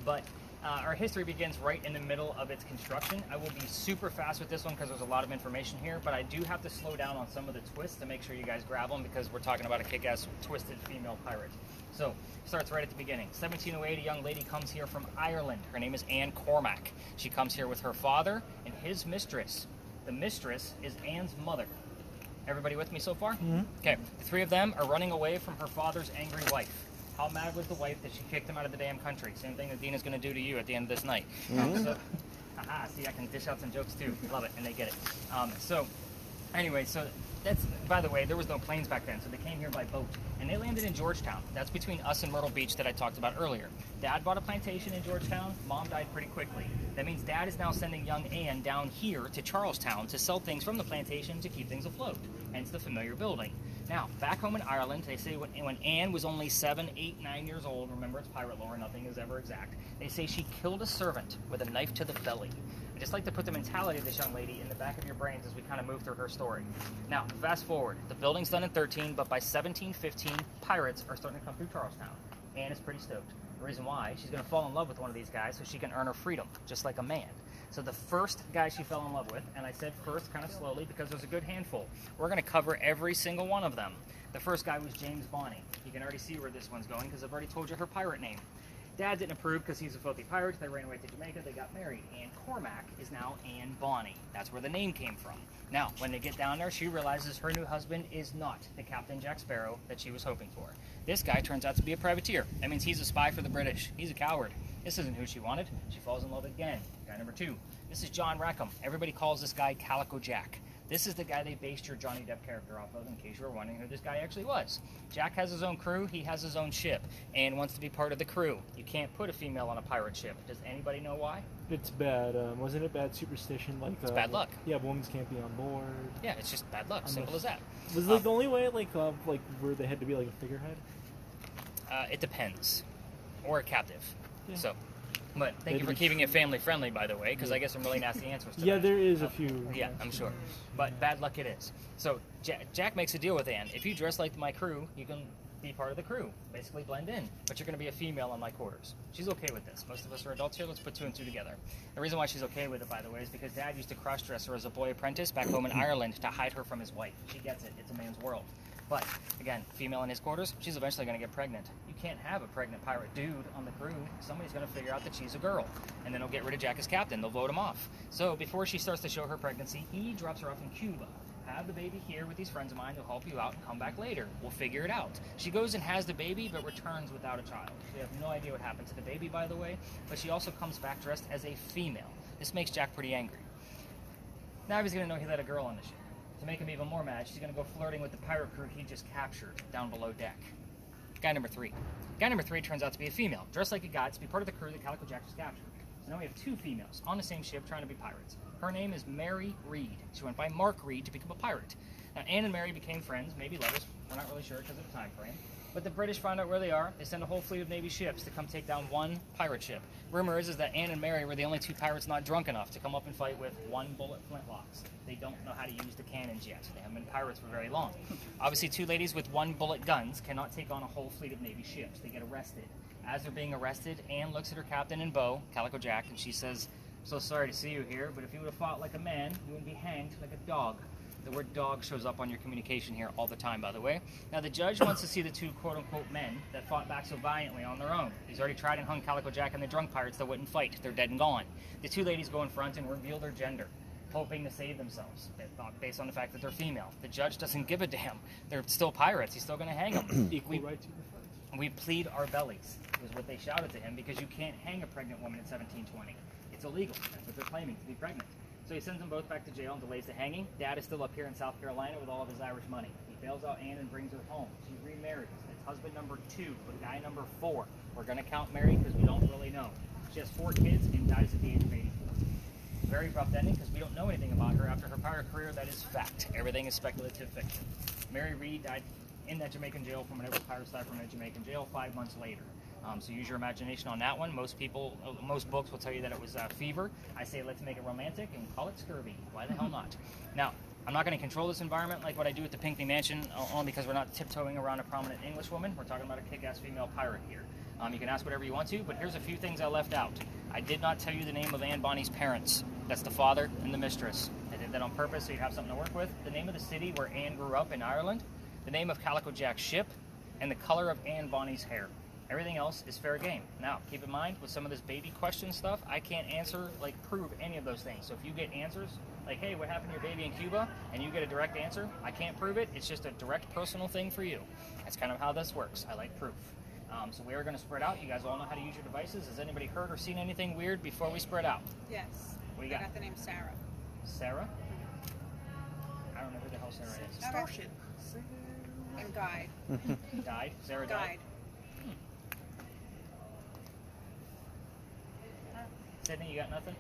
[SPEAKER 1] But our history begins right in the middle of its construction. I will be super fast with this one because there's a lot of information here, but I do have to slow down on some of the twists to make sure you guys grab them because we're talking about a kick-ass twisted female pirate. So, starts right at the beginning. 1708, a young lady comes here from Ireland. Her name is Anne Cormac. She comes here with her father and his mistress. The mistress is Anne's mother. Everybody with me so far? Mm-hmm. Okay, the three of them are running away from her father's angry wife. How mad was the wife that she kicked him out of the damn country? Same thing that Dina's going to do to you at the end of this night. See, I can dish out some jokes too. Love it, and they get it. Anyway, that's, by the way, there was no planes back then, so they came here by boat. And they landed in Georgetown. That's between us and Myrtle Beach that I talked about earlier. Dad bought a plantation in Georgetown. Mom died pretty quickly. That means Dad is now sending young Anne down here to Charlestown to sell things from the plantation to keep things afloat. Hence the familiar building. Now, back home in Ireland, they say when Anne was only 7, 8, 9 years old, remember it's pirate lore, nothing is ever exact, they say she killed a servant with a knife to the belly. I just like to put the mentality of this young lady in the back of your brains as we kind of move through her story. Now, fast forward. The building's done in 13, but by 1715, pirates are starting to come through Charlestown. Anne is pretty stoked. The reason why, she's going to fall in love with one of these guys so she can earn her freedom, just like a man. So the first guy she fell in love with, and I said first kind of slowly because there's a good handful, we're going to cover every single one of them. The first guy was James Bonny. You can already see where this one's going because I've already told you her pirate name. Dad didn't approve because he's a filthy pirate. They ran away to Jamaica. They got married. Anne Cormac is now Anne Bonny. That's where the name came from. Now, when they get down there, she realizes her new husband is not the Captain Jack Sparrow that she was hoping for. This guy turns out to be a privateer. That means he's a spy for the British. He's a coward. This isn't who she wanted. She falls in love again. Guy number 2. This is John Rackham. Everybody calls this guy Calico Jack. This is the guy they based your Johnny Depp character off of, in case you were wondering who this guy actually was. Jack has his own crew, he has his own ship, and wants to be part of the crew. You can't put a female on a pirate ship. Does anybody know why?
[SPEAKER 6] It's bad. Wasn't it bad superstition? Like
[SPEAKER 1] It's bad luck.
[SPEAKER 6] Yeah, women can't be on board.
[SPEAKER 1] Yeah, it's just bad luck. Simple as that.
[SPEAKER 6] Was it like the only way, like where they had to be like a figurehead?
[SPEAKER 1] It depends. Or a captive.
[SPEAKER 6] Yeah.
[SPEAKER 1] So, but thank you for keeping it family friendly, by the way, because I guess some really nasty answers to
[SPEAKER 6] Yeah,
[SPEAKER 1] that.
[SPEAKER 6] there is a few.
[SPEAKER 1] Yeah, I'm sure. But bad luck it is. So Jack makes a deal with Anne. If you dress like my crew, you can be part of the crew. Basically blend in. But you're going to be a female in my quarters. She's okay with this. Most of us are adults here. Let's put 2 and 2 together. The reason why she's okay with it, by the way, is because Dad used to cross-dress her as a boy apprentice back home in Ireland to hide her from his wife. She gets it. It's a man's world. But, again, female in his quarters, she's eventually going to get pregnant. You can't have a pregnant pirate dude on the crew. Somebody's going to figure out that she's a girl. And then they'll get rid of Jack as captain. They'll vote him off. So, before she starts to show her pregnancy, he drops her off in Cuba. Have the baby here with these friends of mine. They'll help you out and come back later. We'll figure it out. She goes and has the baby, but returns without a child. We have no idea what happened to the baby, by the way. But she also comes back dressed as a female. This makes Jack pretty angry. Now he's going to know he let a girl on the ship. To make him even more mad, she's going to go flirting with the pirate crew he just captured down below deck. Guy number 3. Guy number 3 turns out to be a female, dressed like a guy to be part of the crew that Calico Jack just captured. So now we have 2 females on the same ship trying to be pirates. Her name is Mary Reed. She went by Mark Reed to become a pirate. Now, Anne and Mary became friends, maybe lovers. We're not really sure because of the time frame. But the British find out where they are. They send a whole fleet of Navy ships to come take down one pirate ship. Rumor is that Anne and Mary were the only 2 pirates not drunk enough to come up and fight with 1-bullet flintlocks. They don't know how to use the cannons yet. They haven't been pirates for very long. Obviously, 2 ladies with 1-bullet guns cannot take on a whole fleet of Navy ships. They get arrested. As they're being arrested, Anne looks at her captain in bow, Calico Jack, and she says, "So sorry to see you here, but if you would have fought like a man, you wouldn't be hanged like a dog." The word dog shows up on your communication here all the time, by the way. Now, the judge wants to see the 2 quote-unquote men that fought back so valiantly on their own. He's already tried and hung Calico Jack and the drunk pirates that wouldn't fight. They're dead and gone. The 2 ladies go in front and reveal their gender, hoping to save themselves, based on the fact that they're female. The judge doesn't give a damn. They're still pirates. He's still going to hang them.
[SPEAKER 6] Equal right to defense.
[SPEAKER 1] We plead our bellies, is what they shouted to him, because you can't hang a pregnant woman in 1720. It's illegal. That's what they're claiming, to be pregnant. So he sends them both back to jail and delays the hanging. Dad is still up here in South Carolina with all of his Irish money. He bails out Anne and brings her home. She remarries. It's husband number 2, but guy number 4. We're going to count Mary because we don't really know. She has 4 kids and dies at the age of 84. Very abrupt ending because we don't know anything about her after her pirate career. That is fact. Everything is speculative fiction. Mary Reed died in that Jamaican jail from whenever pirates died from a Jamaican jail 5 months later. So use your imagination on that one. Most books will tell you that it was fever. I say let's make it romantic and call it scurvy. Why the hell not? Now, I'm not going to control this environment like what I do at the Pinckney Mansion, only because we're not tiptoeing around a prominent English woman. We're talking about a kick-ass female pirate here. You can ask whatever you want to, but here's a few things I left out. I did not tell you the name of Anne Bonny's parents. That's the father and the mistress. I did that on purpose so you'd have something to work with. The name of the city where Anne grew up in Ireland, the name of Calico Jack's ship, and the color of Anne Bonny's hair. Everything else is fair game. Now, keep in mind, with some of this baby question stuff, I can't answer, prove any of those things. So if you get answers, like, hey, what happened to your baby in Cuba, and you get a direct answer, I can't prove it. It's just a direct personal thing for you. That's kind of how this works. I like proof. So we are going to spread out. You guys all know how to use your devices. Has anybody heard or seen anything weird before we spread out?
[SPEAKER 2] Yes.
[SPEAKER 1] What do you
[SPEAKER 2] I
[SPEAKER 1] got?
[SPEAKER 2] got the name Sarah.
[SPEAKER 1] Sarah? I don't know who the hell Sarah is.
[SPEAKER 2] Extortion. And Guide.
[SPEAKER 1] Died? Sarah died?
[SPEAKER 2] Guide.
[SPEAKER 1] Sydney, you got nothing?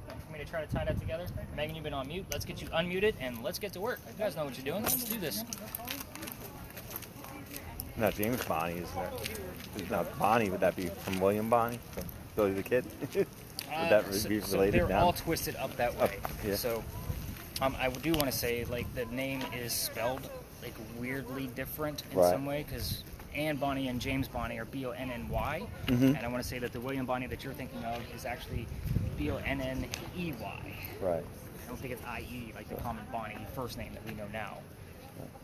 [SPEAKER 1] Nothing for me to try to tie that together? Megan, you've been on mute. Let's get you unmuted and let's get to work. You guys know what you're doing. Let's do this.
[SPEAKER 5] No, James Bonny is that? No, Bonny, would that be from William Bonny? From Billy the Kid? Would that be
[SPEAKER 1] So
[SPEAKER 5] related
[SPEAKER 1] they're
[SPEAKER 5] down?
[SPEAKER 1] all twisted up that way.
[SPEAKER 5] Yeah.
[SPEAKER 1] So I do want to say, the name is spelled, weirdly different in
[SPEAKER 5] Right.
[SPEAKER 1] some way, because Anne Bonny and James Bonny are Bonny,
[SPEAKER 5] Mhm.
[SPEAKER 1] and I want to say that the William Bonny that you're thinking of is actually Bonney.
[SPEAKER 5] Right.
[SPEAKER 1] I don't think it's IE like the common Bonnie first name that we know now.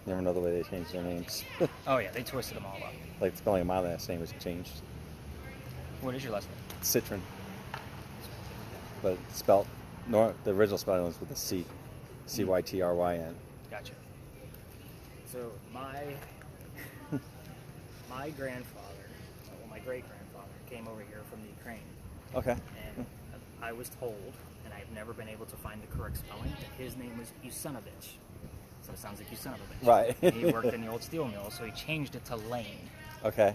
[SPEAKER 5] Never know the way they changed their names.
[SPEAKER 1] Oh yeah, they twisted them all up.
[SPEAKER 5] Like the spelling of my last name was changed.
[SPEAKER 1] What is your last name?
[SPEAKER 5] Citron. But spelt, the original spelling was with a C. Cytryn.
[SPEAKER 1] Gotcha. So my grandfather, well, my great grandfather, came over here from the Ukraine,
[SPEAKER 5] Okay.
[SPEAKER 1] and I was told, and I've never been able to find the correct spelling, that his name was Yusunovich. So it sounds like you son of a bitch.
[SPEAKER 5] Right.
[SPEAKER 1] And he worked in the old steel mill, so he changed it to Lane.
[SPEAKER 5] Okay.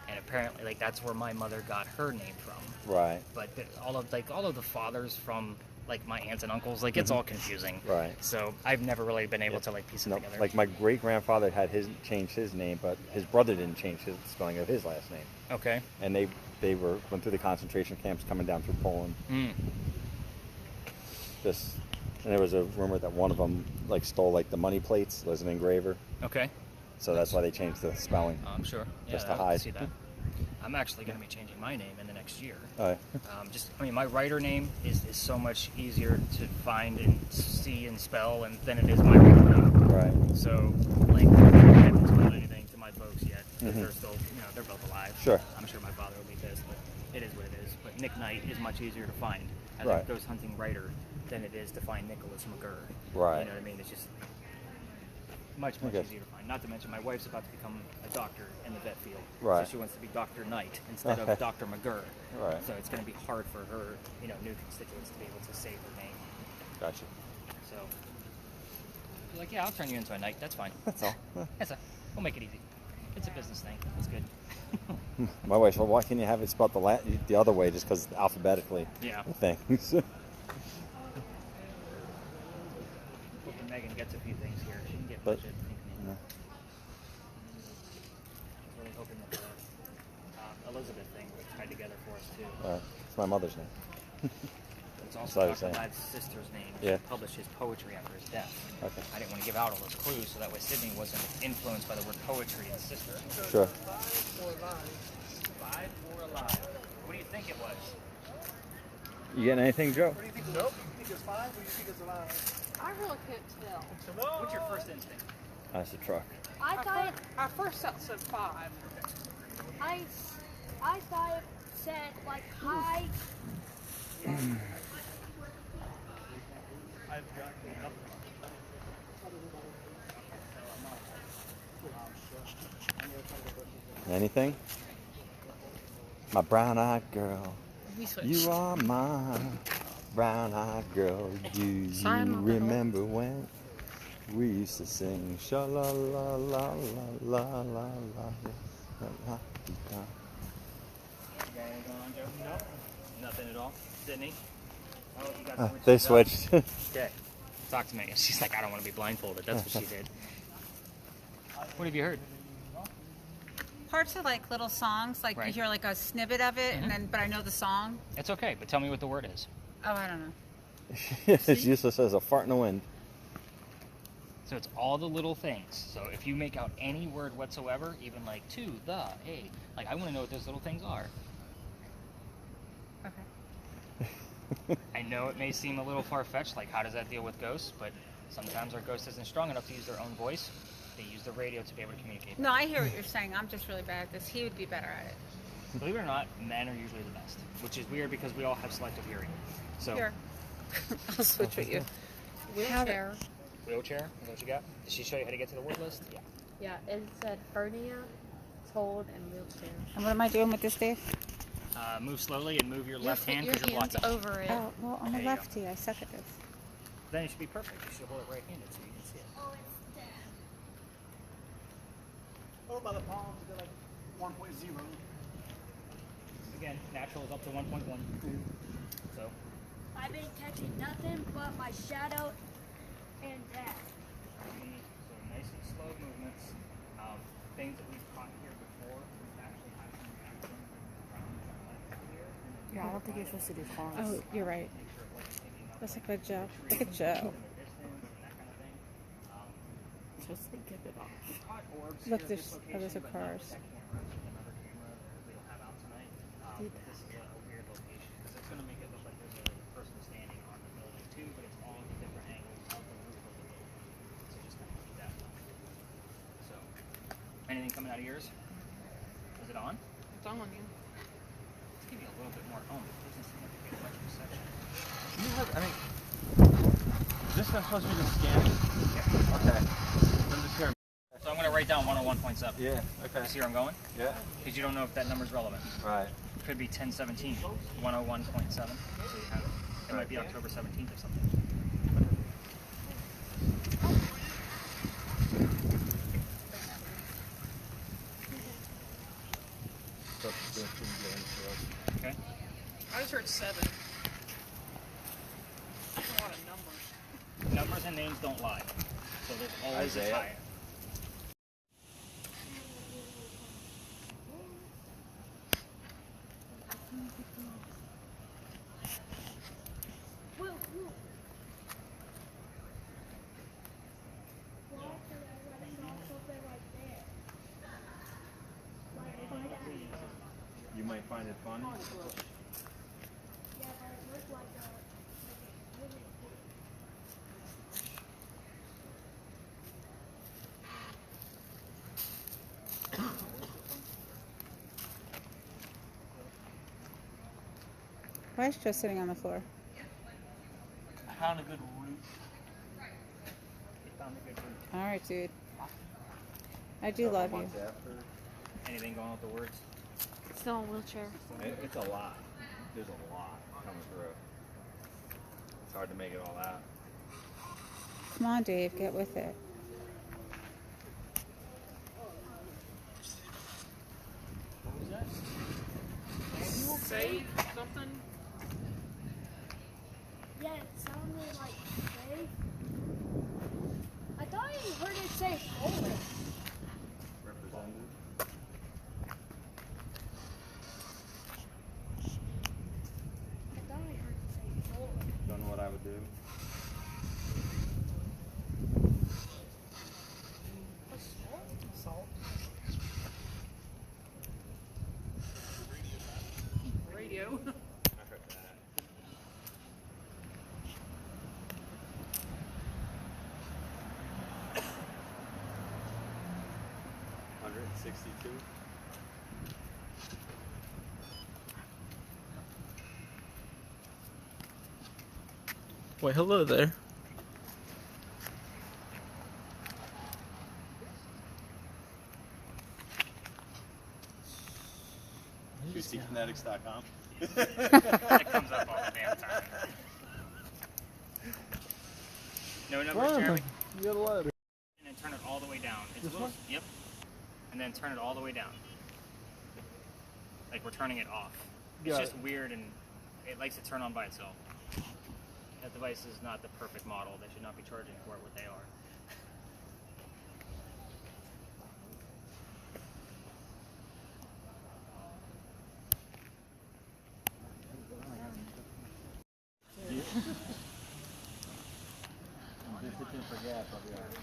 [SPEAKER 1] And apparently, like, that's where my mother got her name from.
[SPEAKER 5] Right.
[SPEAKER 1] But all of the fathers from like my aunts and uncles, like it's all confusing.
[SPEAKER 5] Right.
[SPEAKER 1] So I've never really been able to like piece it
[SPEAKER 5] No,
[SPEAKER 1] together.
[SPEAKER 5] like my great grandfather had changed his name, but his brother didn't change his spelling of his last name.
[SPEAKER 1] Okay.
[SPEAKER 5] And they went through the concentration camps coming down through Poland.
[SPEAKER 1] Mm.
[SPEAKER 5] And there was a rumor that one of them like stole like the money plates as an engraver.
[SPEAKER 1] Okay.
[SPEAKER 5] So that's why they changed the spelling.
[SPEAKER 1] I'm sure.
[SPEAKER 5] Just
[SPEAKER 1] Yeah,
[SPEAKER 5] to
[SPEAKER 1] I
[SPEAKER 5] hide.
[SPEAKER 1] see that. I'm actually going to be changing my name in the next year.
[SPEAKER 5] Oh,
[SPEAKER 1] My writer name is so much easier to find and see and spell than it is my real name.
[SPEAKER 5] right.
[SPEAKER 1] So, like, I haven't told anything to my folks yet. 'Cause they're still, they're both alive.
[SPEAKER 5] Sure.
[SPEAKER 1] I'm sure my father will be pissed, but it is what it is. But Nick Knight is much easier to find as
[SPEAKER 5] Right.
[SPEAKER 1] a ghost hunting writer than it is to find Nicholas McGurr.
[SPEAKER 5] Right.
[SPEAKER 1] You know what I mean? It's just much
[SPEAKER 5] Okay.
[SPEAKER 1] easier to find. Not to mention, my wife's about to become a doctor in the vet field.
[SPEAKER 5] Right.
[SPEAKER 1] So she wants to be Dr. Knight instead
[SPEAKER 5] Okay.
[SPEAKER 1] of Dr. McGurr.
[SPEAKER 5] Right.
[SPEAKER 1] So it's going to be hard for her, new constituents to be able to say her name.
[SPEAKER 5] Gotcha.
[SPEAKER 1] So, you're like, yeah, I'll turn you into a knight. That's fine.
[SPEAKER 5] That's all.
[SPEAKER 1] We'll make it easy. It's a business thing. It's good.
[SPEAKER 5] My wife, well, why can't you have it spelled the other way, just because alphabetically?
[SPEAKER 1] Yeah.
[SPEAKER 5] The things.
[SPEAKER 1] Hoping Megan gets a few things here. She can get
[SPEAKER 5] But-
[SPEAKER 1] budget.
[SPEAKER 5] No.
[SPEAKER 1] Really hoping that the Elizabeth thing was tied together for us too.
[SPEAKER 5] It's my mother's name.
[SPEAKER 1] It's
[SPEAKER 5] That's
[SPEAKER 1] also
[SPEAKER 5] what I was
[SPEAKER 1] Dr.
[SPEAKER 5] saying.
[SPEAKER 1] Ladd's sister's name.
[SPEAKER 5] Yeah.
[SPEAKER 1] She published his poetry after his death.
[SPEAKER 5] Okay.
[SPEAKER 1] I didn't want to give out all those clues, so that way Sydney wasn't influenced by the word poetry and sister.
[SPEAKER 5] Sure.
[SPEAKER 1] 5 more alive. What do you think it was?
[SPEAKER 5] You getting anything, Joe?
[SPEAKER 7] What do you think? Nope. You think it's 5 or you think it's alive?
[SPEAKER 4] I really can't tell.
[SPEAKER 1] What's your first instinct?
[SPEAKER 5] That's a truck.
[SPEAKER 3] I thought
[SPEAKER 2] Our first set said 5.
[SPEAKER 3] I thought it said like hi.
[SPEAKER 5] Anything? My brown-eyed girl.
[SPEAKER 2] We switched.
[SPEAKER 5] You are my brown-eyed girl. Do you remember when we used to sing sha la la la la la la la la?
[SPEAKER 1] You got anything going on, Joe? No. Nothing at all. Sydney? Oh, you got
[SPEAKER 5] They
[SPEAKER 1] up.
[SPEAKER 5] switched.
[SPEAKER 1] Okay. Talk to me. She's like, I don't want to be blindfolded. That's what she did. What have you heard?
[SPEAKER 2] Parts of like little songs, like
[SPEAKER 1] Right.
[SPEAKER 2] you hear like a snippet of it, and then but I know the song.
[SPEAKER 1] It's okay, but tell me what the word is.
[SPEAKER 2] Oh, I don't know.
[SPEAKER 5] It's useless as a fart in the wind.
[SPEAKER 1] So it's all the little things. So if you make out any word whatsoever, even like to, the, a, like I want to know what those little things are.
[SPEAKER 2] Okay.
[SPEAKER 1] I know it may seem a little far-fetched, like how does that deal with ghosts, but sometimes our ghost isn't strong enough to use their own voice. They use the radio to be able to communicate.
[SPEAKER 2] No, I hear what you're saying. I'm just really bad at this. He would be better at it.
[SPEAKER 1] Believe it or not, men are usually the best, which is weird because we all have selective hearing. So,
[SPEAKER 2] Here, I'll switch with you.
[SPEAKER 4] Wheelchair.
[SPEAKER 1] wheelchair, is that what you got? Did she show you how to get to the word list? Yeah.
[SPEAKER 4] Yeah, it said hernia, told, and wheelchair.
[SPEAKER 2] And what am I doing with this, Dave?
[SPEAKER 1] Move slowly and move your left hand because you're
[SPEAKER 4] hands
[SPEAKER 1] blocking.
[SPEAKER 4] over it.
[SPEAKER 2] Oh, well, I'm
[SPEAKER 1] There
[SPEAKER 2] a
[SPEAKER 1] you go.
[SPEAKER 2] lefty. I suck at this.
[SPEAKER 1] Then it should be perfect. You should hold it right-handed so you can see it.
[SPEAKER 7] Oh, by the palms, they're like 1.0.
[SPEAKER 1] Again, natural is up to 1.1. So,
[SPEAKER 3] I've been catching nothing but my shadow and that.
[SPEAKER 1] so nice and slow movements. Things that we've caught here before actually have some action around here.
[SPEAKER 4] Yeah, I don't think you're supposed to do farms.
[SPEAKER 2] Oh, you're right. That's a good job. Look at Joe.
[SPEAKER 4] Just to get it off.
[SPEAKER 1] Caught orbs
[SPEAKER 2] Look,
[SPEAKER 1] here at
[SPEAKER 2] there's
[SPEAKER 1] this
[SPEAKER 2] others
[SPEAKER 1] location,
[SPEAKER 2] of
[SPEAKER 1] but not
[SPEAKER 2] cars.
[SPEAKER 1] with that camera. another camera that we don't have out tonight. This is a weird location because it's going to make it look like there's a person standing on the building too, but it's all the different angles of the roof of the building. So just kind of keep that in mind. So, anything coming out of yours? Is it on?
[SPEAKER 4] It's on you.
[SPEAKER 1] Let's give you a little bit more. Oh, it doesn't seem like you get much reception.
[SPEAKER 5] You have, I mean, is this not supposed to be the scan?
[SPEAKER 1] Yeah.
[SPEAKER 5] Okay. I'm just here.
[SPEAKER 1] So I'm going to write down 101.7.
[SPEAKER 5] Yeah, okay.
[SPEAKER 1] You see where I'm going?
[SPEAKER 5] Yeah.
[SPEAKER 1] Because you don't know if that number's relevant.
[SPEAKER 5] Right.
[SPEAKER 1] Could be 1017, 101.7. So you have it. It might be October 17th or something. Okay.
[SPEAKER 2] I just heard 7. That's a lot of numbers.
[SPEAKER 1] Numbers and names don't lie. So there's always a
[SPEAKER 5] Isaiah.
[SPEAKER 1] tie.
[SPEAKER 3] Whoa, whoa. Why could I let it fall something like there? Like, why that?
[SPEAKER 5] You might find it funny.
[SPEAKER 3] Yeah, but it looked like a really big.
[SPEAKER 2] Why is Joe sitting on the floor?
[SPEAKER 6] I found a good route.
[SPEAKER 1] You found a good route.
[SPEAKER 2] All right, dude. I do love you.
[SPEAKER 5] Months after.
[SPEAKER 1] Anything going with the words?
[SPEAKER 3] Still in a wheelchair.
[SPEAKER 5] It's a lot. There's a lot coming through. It's hard to make it all out.
[SPEAKER 2] Come on, Dave, get with it.
[SPEAKER 1] What was that?
[SPEAKER 2] Say something.
[SPEAKER 3] Yeah, it sounded like safe. I thought I heard it say forward.
[SPEAKER 5] Representative.
[SPEAKER 3] I thought I heard it say forward.
[SPEAKER 5] Don't know what I would do.
[SPEAKER 2] Salt. Radio.
[SPEAKER 5] I heard that. $162.
[SPEAKER 6] Wait, hello there.
[SPEAKER 5] QCkinetics.com.
[SPEAKER 1] It comes up all the damn time. No numbers, Jeremy?
[SPEAKER 6] You got a letter.
[SPEAKER 1] And then turn it all the way down. It's
[SPEAKER 6] This
[SPEAKER 1] a little,
[SPEAKER 6] one?
[SPEAKER 1] Yep. And then turn it all the way down. Like we're turning it off. It's
[SPEAKER 6] Got
[SPEAKER 1] just
[SPEAKER 6] it.
[SPEAKER 1] weird and it likes to turn on by itself. That device is not the perfect model. They should not be charging for what they are.
[SPEAKER 5] Just looking for gas, I'll be honest.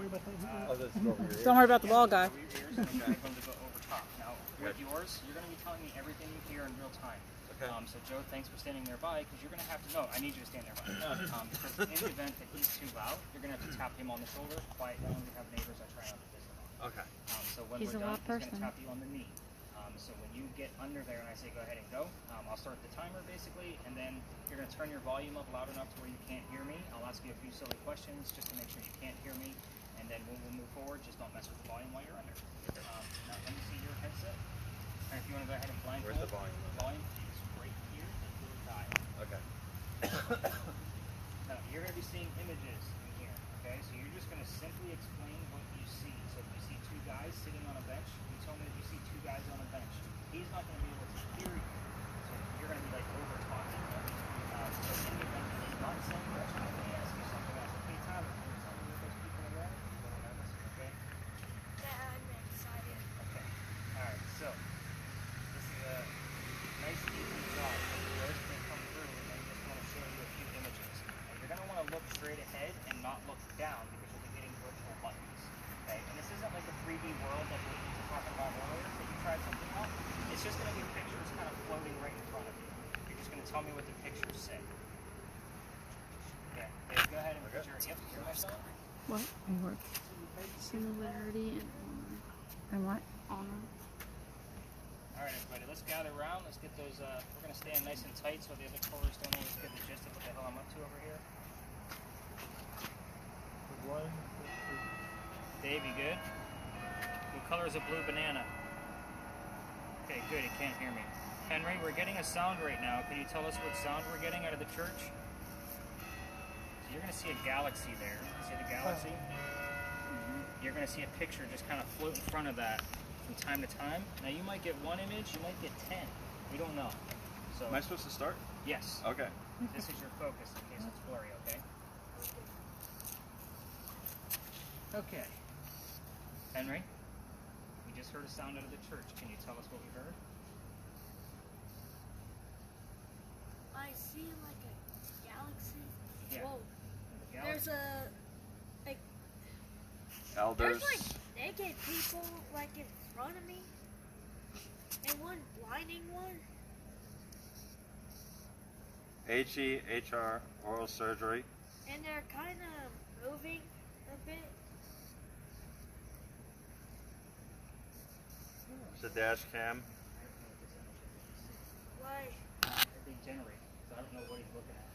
[SPEAKER 7] worry about that.
[SPEAKER 5] Oh, this is over here.
[SPEAKER 2] Don't worry about the ball guy.
[SPEAKER 1] Over your ears, and then I'm going to go over top. Now, with yours, you're going to be telling me everything you hear in real time.
[SPEAKER 5] Okay.
[SPEAKER 1] So Joe, thanks for standing nearby, because you're going to have to know. I need you to stand nearby. Because in the event that he's too loud, you're going to have to tap him on the shoulder, quiet down. We have neighbors that try not to piss him off.
[SPEAKER 5] Okay.
[SPEAKER 1] So when
[SPEAKER 2] He's
[SPEAKER 1] we're
[SPEAKER 2] a
[SPEAKER 1] done,
[SPEAKER 2] loud
[SPEAKER 1] he's going
[SPEAKER 2] person.
[SPEAKER 1] to tap you on the knee. So when you get under there and I say go ahead and go, I'll start the timer basically, and then you're going to turn your volume up loud enough to where you can't hear me. I'll ask you a few silly questions just to make sure you can't hear me, and then when we'll move forward, just don't mess with the volume while you're under. Now let me see your headset. And if you want to go ahead and blindfold,
[SPEAKER 5] Where's the volume?
[SPEAKER 1] The volume is right here, this little dial.
[SPEAKER 5] Okay.
[SPEAKER 1] Now you're going to be seeing images in here, okay? So you're just going to simply explain what you see. So if you see two guys sitting on a bench, you tell me that you see two guys on a bench. He's not going to be able to hear you. So you're going to be like over talking. So in the event that he's not saying much, I may ask you something else. Hey Tyler, can you tell me what those people are wearing? A little nervous, okay?
[SPEAKER 3] Yeah, I'm excited.
[SPEAKER 1] Okay. Alright, so this is a nice easy job. Yours can come through and I just want to show you a few images. And you're going to want to look straight ahead and not look down because you'll be getting virtual buttons. Okay? And this isn't like a 3D world like we were talking about earlier that you tried something out. It's just going to be pictures kind of floating right in front of you. You're just going to tell me what the pictures say. Okay. Dave, go ahead and put your hear my phone.
[SPEAKER 2] What? Similarity and what? Honor.
[SPEAKER 1] Alright everybody, let's gather around. Let's get those, we're going to stand nice and tight so the other tourists don't always get the gist of what the hell I'm up to over here. Dave, you good? What color is a blue banana? Okay, good, it can't hear me. Henry, we're getting a sound right now. Can you tell us what sound we're getting out of the church? So you're going to see a galaxy there. See the galaxy? You're going to see a picture just kind of float in front of that from time to time. Now you might get one image, you might get 10. We don't know. So
[SPEAKER 5] Am I supposed to start?
[SPEAKER 1] yes,
[SPEAKER 5] Okay.
[SPEAKER 1] this is your focus in case it's blurry, okay? Okay. Henry, we just heard a sound out of the church. Can you tell us what we heard?
[SPEAKER 3] I see like a galaxy.
[SPEAKER 1] Yeah.
[SPEAKER 3] Whoa.
[SPEAKER 1] The
[SPEAKER 3] There's
[SPEAKER 1] galaxy?
[SPEAKER 3] a like
[SPEAKER 5] Elders.
[SPEAKER 3] there's like naked people like in front of me, and one blinding one.
[SPEAKER 5] HEHR, oral surgery.
[SPEAKER 3] And they're kind of moving a bit.
[SPEAKER 5] The dash cam.
[SPEAKER 3] Like,
[SPEAKER 1] A big generator. So I don't know what he's looking at.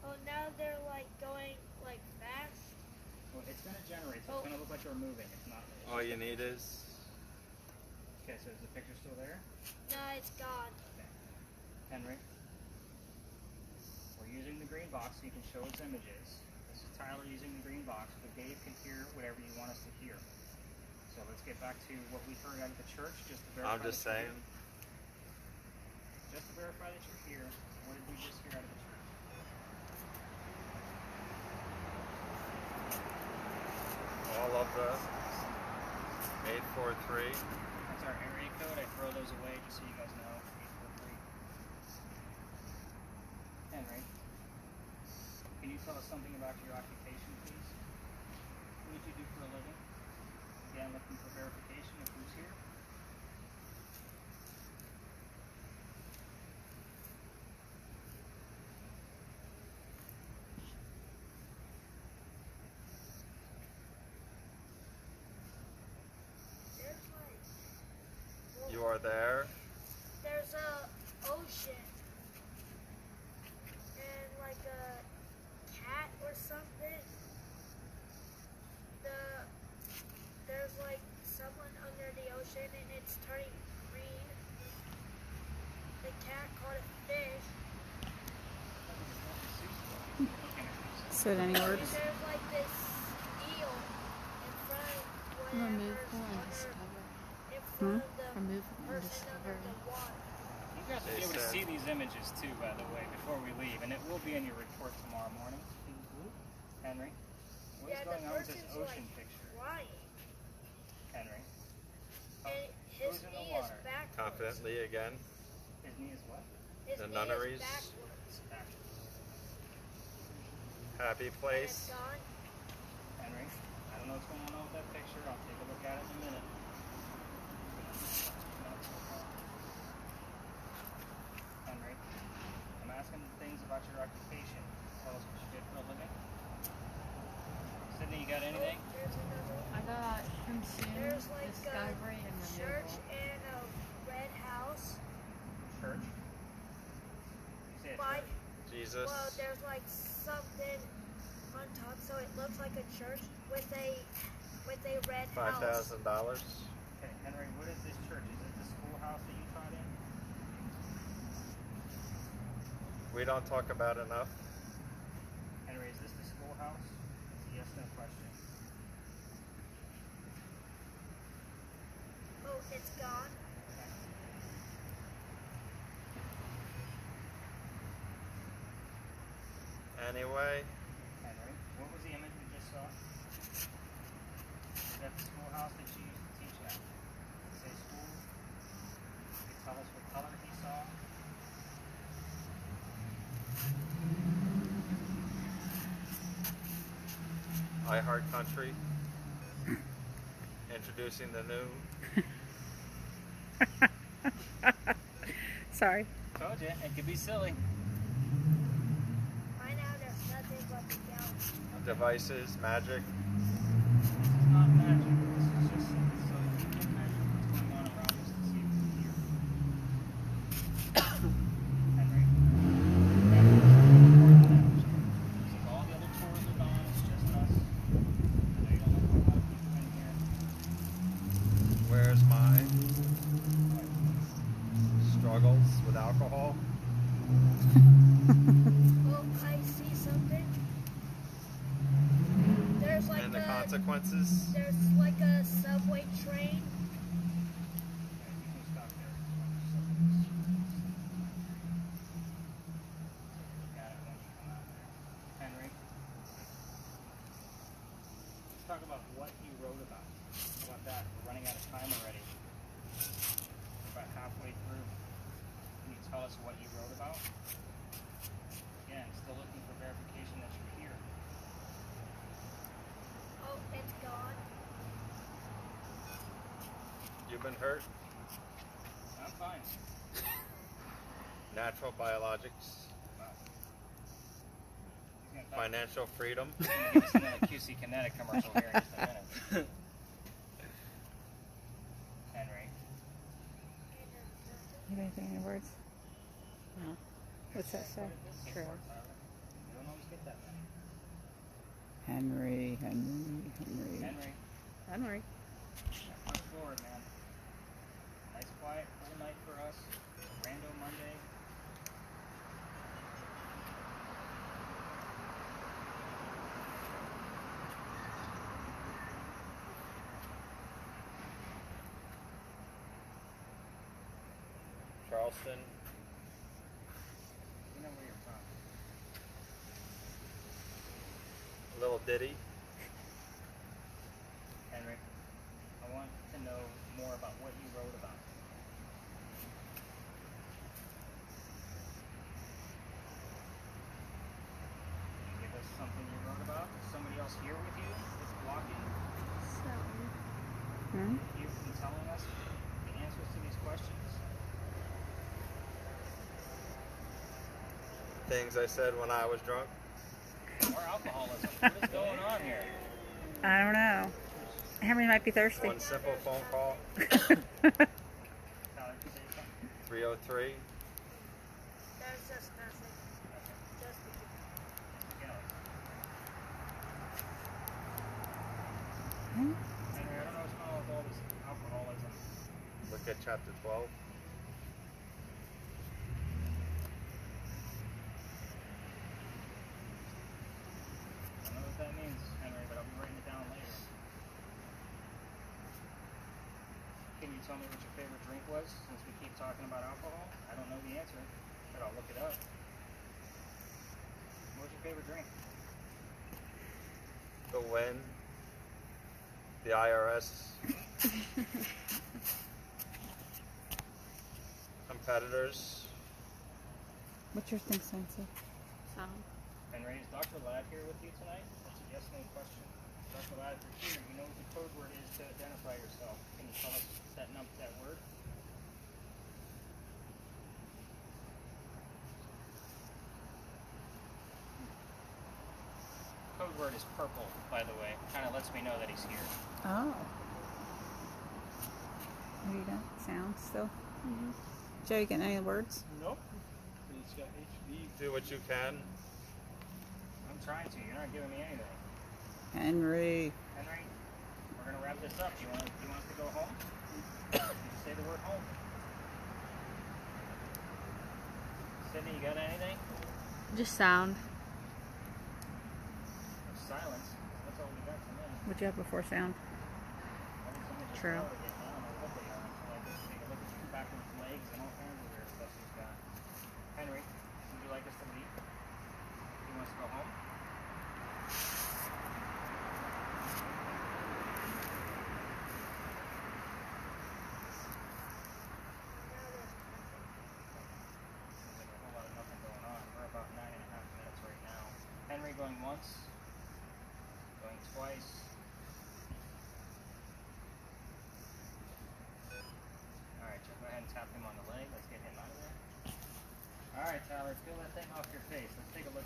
[SPEAKER 3] oh, now they're like going like fast.
[SPEAKER 1] Well, it's going to generate, so it's going to look like you're moving. It's not.
[SPEAKER 5] All you need is.
[SPEAKER 1] Okay, so is the picture still there?
[SPEAKER 3] No, it's gone.
[SPEAKER 1] Okay. Henry, we're using the green box so you can show us images. This is Tyler using the green box, but Dave can hear whatever you want us to hear. So let's get back to what we heard out of the church, just to verify.
[SPEAKER 5] I'm just
[SPEAKER 1] that you're
[SPEAKER 5] saying.
[SPEAKER 1] here. Just to verify that you're here, what did we just hear out of the church?
[SPEAKER 5] All of the 843.
[SPEAKER 1] That's our area code. I throw those away just so you guys know. 843. Henry, can you tell us something about your occupation, please? What did you do for a living? Again, looking for verification of who's here.
[SPEAKER 3] There's like
[SPEAKER 5] You are there.
[SPEAKER 3] there's a ocean and like a cat or something. There's like someone under the ocean and it's turning green. The cat caught a fish.
[SPEAKER 2] Said any
[SPEAKER 3] And
[SPEAKER 2] words?
[SPEAKER 3] there's like this eel in front of
[SPEAKER 2] Removal and
[SPEAKER 3] whatever's
[SPEAKER 2] discover.
[SPEAKER 3] in front of the
[SPEAKER 2] Removal and
[SPEAKER 3] person under
[SPEAKER 2] discover.
[SPEAKER 3] the water.
[SPEAKER 1] You guys will be able to see these images too, by the way, before we leave, and it will be in your report tomorrow morning. Henry, what is
[SPEAKER 3] Yeah,
[SPEAKER 1] going
[SPEAKER 3] the
[SPEAKER 1] on with this
[SPEAKER 3] person's
[SPEAKER 1] ocean
[SPEAKER 3] like
[SPEAKER 1] picture?
[SPEAKER 3] flying.
[SPEAKER 1] Henry,
[SPEAKER 3] And his
[SPEAKER 1] Who's in the
[SPEAKER 3] knee is
[SPEAKER 1] water?
[SPEAKER 3] backwards.
[SPEAKER 5] Confidently again.
[SPEAKER 1] his knee is what?
[SPEAKER 3] His
[SPEAKER 5] The
[SPEAKER 3] knee
[SPEAKER 5] nunneries.
[SPEAKER 3] is backwards.
[SPEAKER 1] Backwards.
[SPEAKER 5] Happy
[SPEAKER 3] And it's
[SPEAKER 5] place.
[SPEAKER 3] gone.
[SPEAKER 1] Henry, don't know what's going on with that picture. I'll take a look at it in a minute. Henry, I'm asking things about your occupation. Tell us what you did for a living. Sydney, you got anything?
[SPEAKER 3] There's another one.
[SPEAKER 4] I got consume,
[SPEAKER 3] There's like
[SPEAKER 4] discovery, and
[SPEAKER 3] a church
[SPEAKER 4] removal.
[SPEAKER 3] and a red house.
[SPEAKER 1] Church? You say a
[SPEAKER 3] By,
[SPEAKER 1] church?
[SPEAKER 5] Jesus.
[SPEAKER 3] well, there's like something on top, so it looks like a church with a red house.
[SPEAKER 5] $5,000.
[SPEAKER 1] Okay, Henry, what is this church? Is it the schoolhouse that you taught in?
[SPEAKER 5] We don't talk about enough.
[SPEAKER 1] Henry, is this the schoolhouse? It's a yes no question.
[SPEAKER 3] Oh, it's gone.
[SPEAKER 5] Anyway,
[SPEAKER 1] Henry, what was the image we just saw? Is that the schoolhouse that you used to teach at? Does it say school? Can you tell us what color he saw?
[SPEAKER 5] iHeart Country. Introducing the new.
[SPEAKER 2] Sorry.
[SPEAKER 1] Told you, it could be silly.
[SPEAKER 3] Right now, there's nothing but the galaxy.
[SPEAKER 5] Devices, magic.
[SPEAKER 1] This is not magic. This is just so you can measure what's going on around us and see if we hear. Henry, all the other tours are gone. It's just us. I know you don't have a lot of people in here.
[SPEAKER 5] Where's my struggles with alcohol?
[SPEAKER 3] Oh, I see something. There's like
[SPEAKER 5] And the
[SPEAKER 3] a
[SPEAKER 5] consequences?
[SPEAKER 3] there's like a subway train.
[SPEAKER 1] You can stop there. Got it once you come out there. Henry, let's talk about what you wrote about. How about that? We're running out of time already. About halfway through. Can you tell us what you wrote about? Again, still looking for verification that you're here.
[SPEAKER 3] Oh, it's gone.
[SPEAKER 5] You've been hurt?
[SPEAKER 1] I'm fine.
[SPEAKER 5] Natural biologics?
[SPEAKER 1] Wow. He's gonna talk-
[SPEAKER 5] Financial freedom?
[SPEAKER 1] he's gonna give us another QC Kinetic commercial here in just a minute. Henry.
[SPEAKER 3] And there's nothing.
[SPEAKER 2] You have anything in words? No. What's that say? True.
[SPEAKER 1] You don't always get that many.
[SPEAKER 2] Henry.
[SPEAKER 1] Henry,
[SPEAKER 2] Henry.
[SPEAKER 1] push forward, man. Nice quiet, cool night for us. Rando Monday.
[SPEAKER 5] Charleston?
[SPEAKER 1] You know where you're from.
[SPEAKER 5] Little ditty?
[SPEAKER 1] Henry, I want to know more about what you wrote about. Can you give us something you wrote about? Is somebody else here with you that's blocking
[SPEAKER 2] Hmm?
[SPEAKER 1] you from telling us the answers to these questions?
[SPEAKER 5] Things I said when I was drunk?
[SPEAKER 1] Or alcoholism? What is going on here?
[SPEAKER 2] I don't know. Henry might be thirsty.
[SPEAKER 5] One simple phone call?
[SPEAKER 1] Tyler, did you say something?
[SPEAKER 5] 303?
[SPEAKER 3] There's just nothing. Just
[SPEAKER 1] You know.
[SPEAKER 2] Hmm?
[SPEAKER 1] Henry, I don't know what's going on with all this alcoholism.
[SPEAKER 5] Look at chapter 12.
[SPEAKER 1] I don't know what that means, Henry, but I'll be writing it down later. Can you tell me what your favorite drink was, since we keep talking about alcohol? I don't know the answer, but I'll look it up. What was your favorite drink?
[SPEAKER 5] The Win. The IRS. Competitors.
[SPEAKER 2] What's your thing, Sensei?
[SPEAKER 1] Henry, is Dr. Ladd here with you tonight? That's a yes/no question. Special ad for here. You know what the code word is to identify yourself. Can you tell us setting up that word? Code word is purple, by the way. Kind of lets me know that he's here.
[SPEAKER 2] Oh. There you go. Sound still. Joe, you getting any words?
[SPEAKER 6] Nope. It's got HD.
[SPEAKER 5] Do what you can.
[SPEAKER 1] I'm trying to. You're not giving me anything.
[SPEAKER 2] Henry.
[SPEAKER 1] Henry, we're gonna wrap this up. You want us to go home? You say the word home. Sydney, you got anything?
[SPEAKER 4] Just sound.
[SPEAKER 1] Silence. That's all we got for me.
[SPEAKER 2] What'd you have before sound?
[SPEAKER 1] Everything just
[SPEAKER 2] True.
[SPEAKER 1] I don't know what they are until I just take a look at the backwards legs and all kinds of weird stuff he's got. Henry, would you like us to leave? He wants to go home? Seems like a whole lot of nothing going on. We're about 9.5 minutes right now. Henry going once, going twice. Alright, Joe, go ahead and tap him on the leg. Let's get him out of there. Alright, Tyler, peel that thing off your face. Let's take a look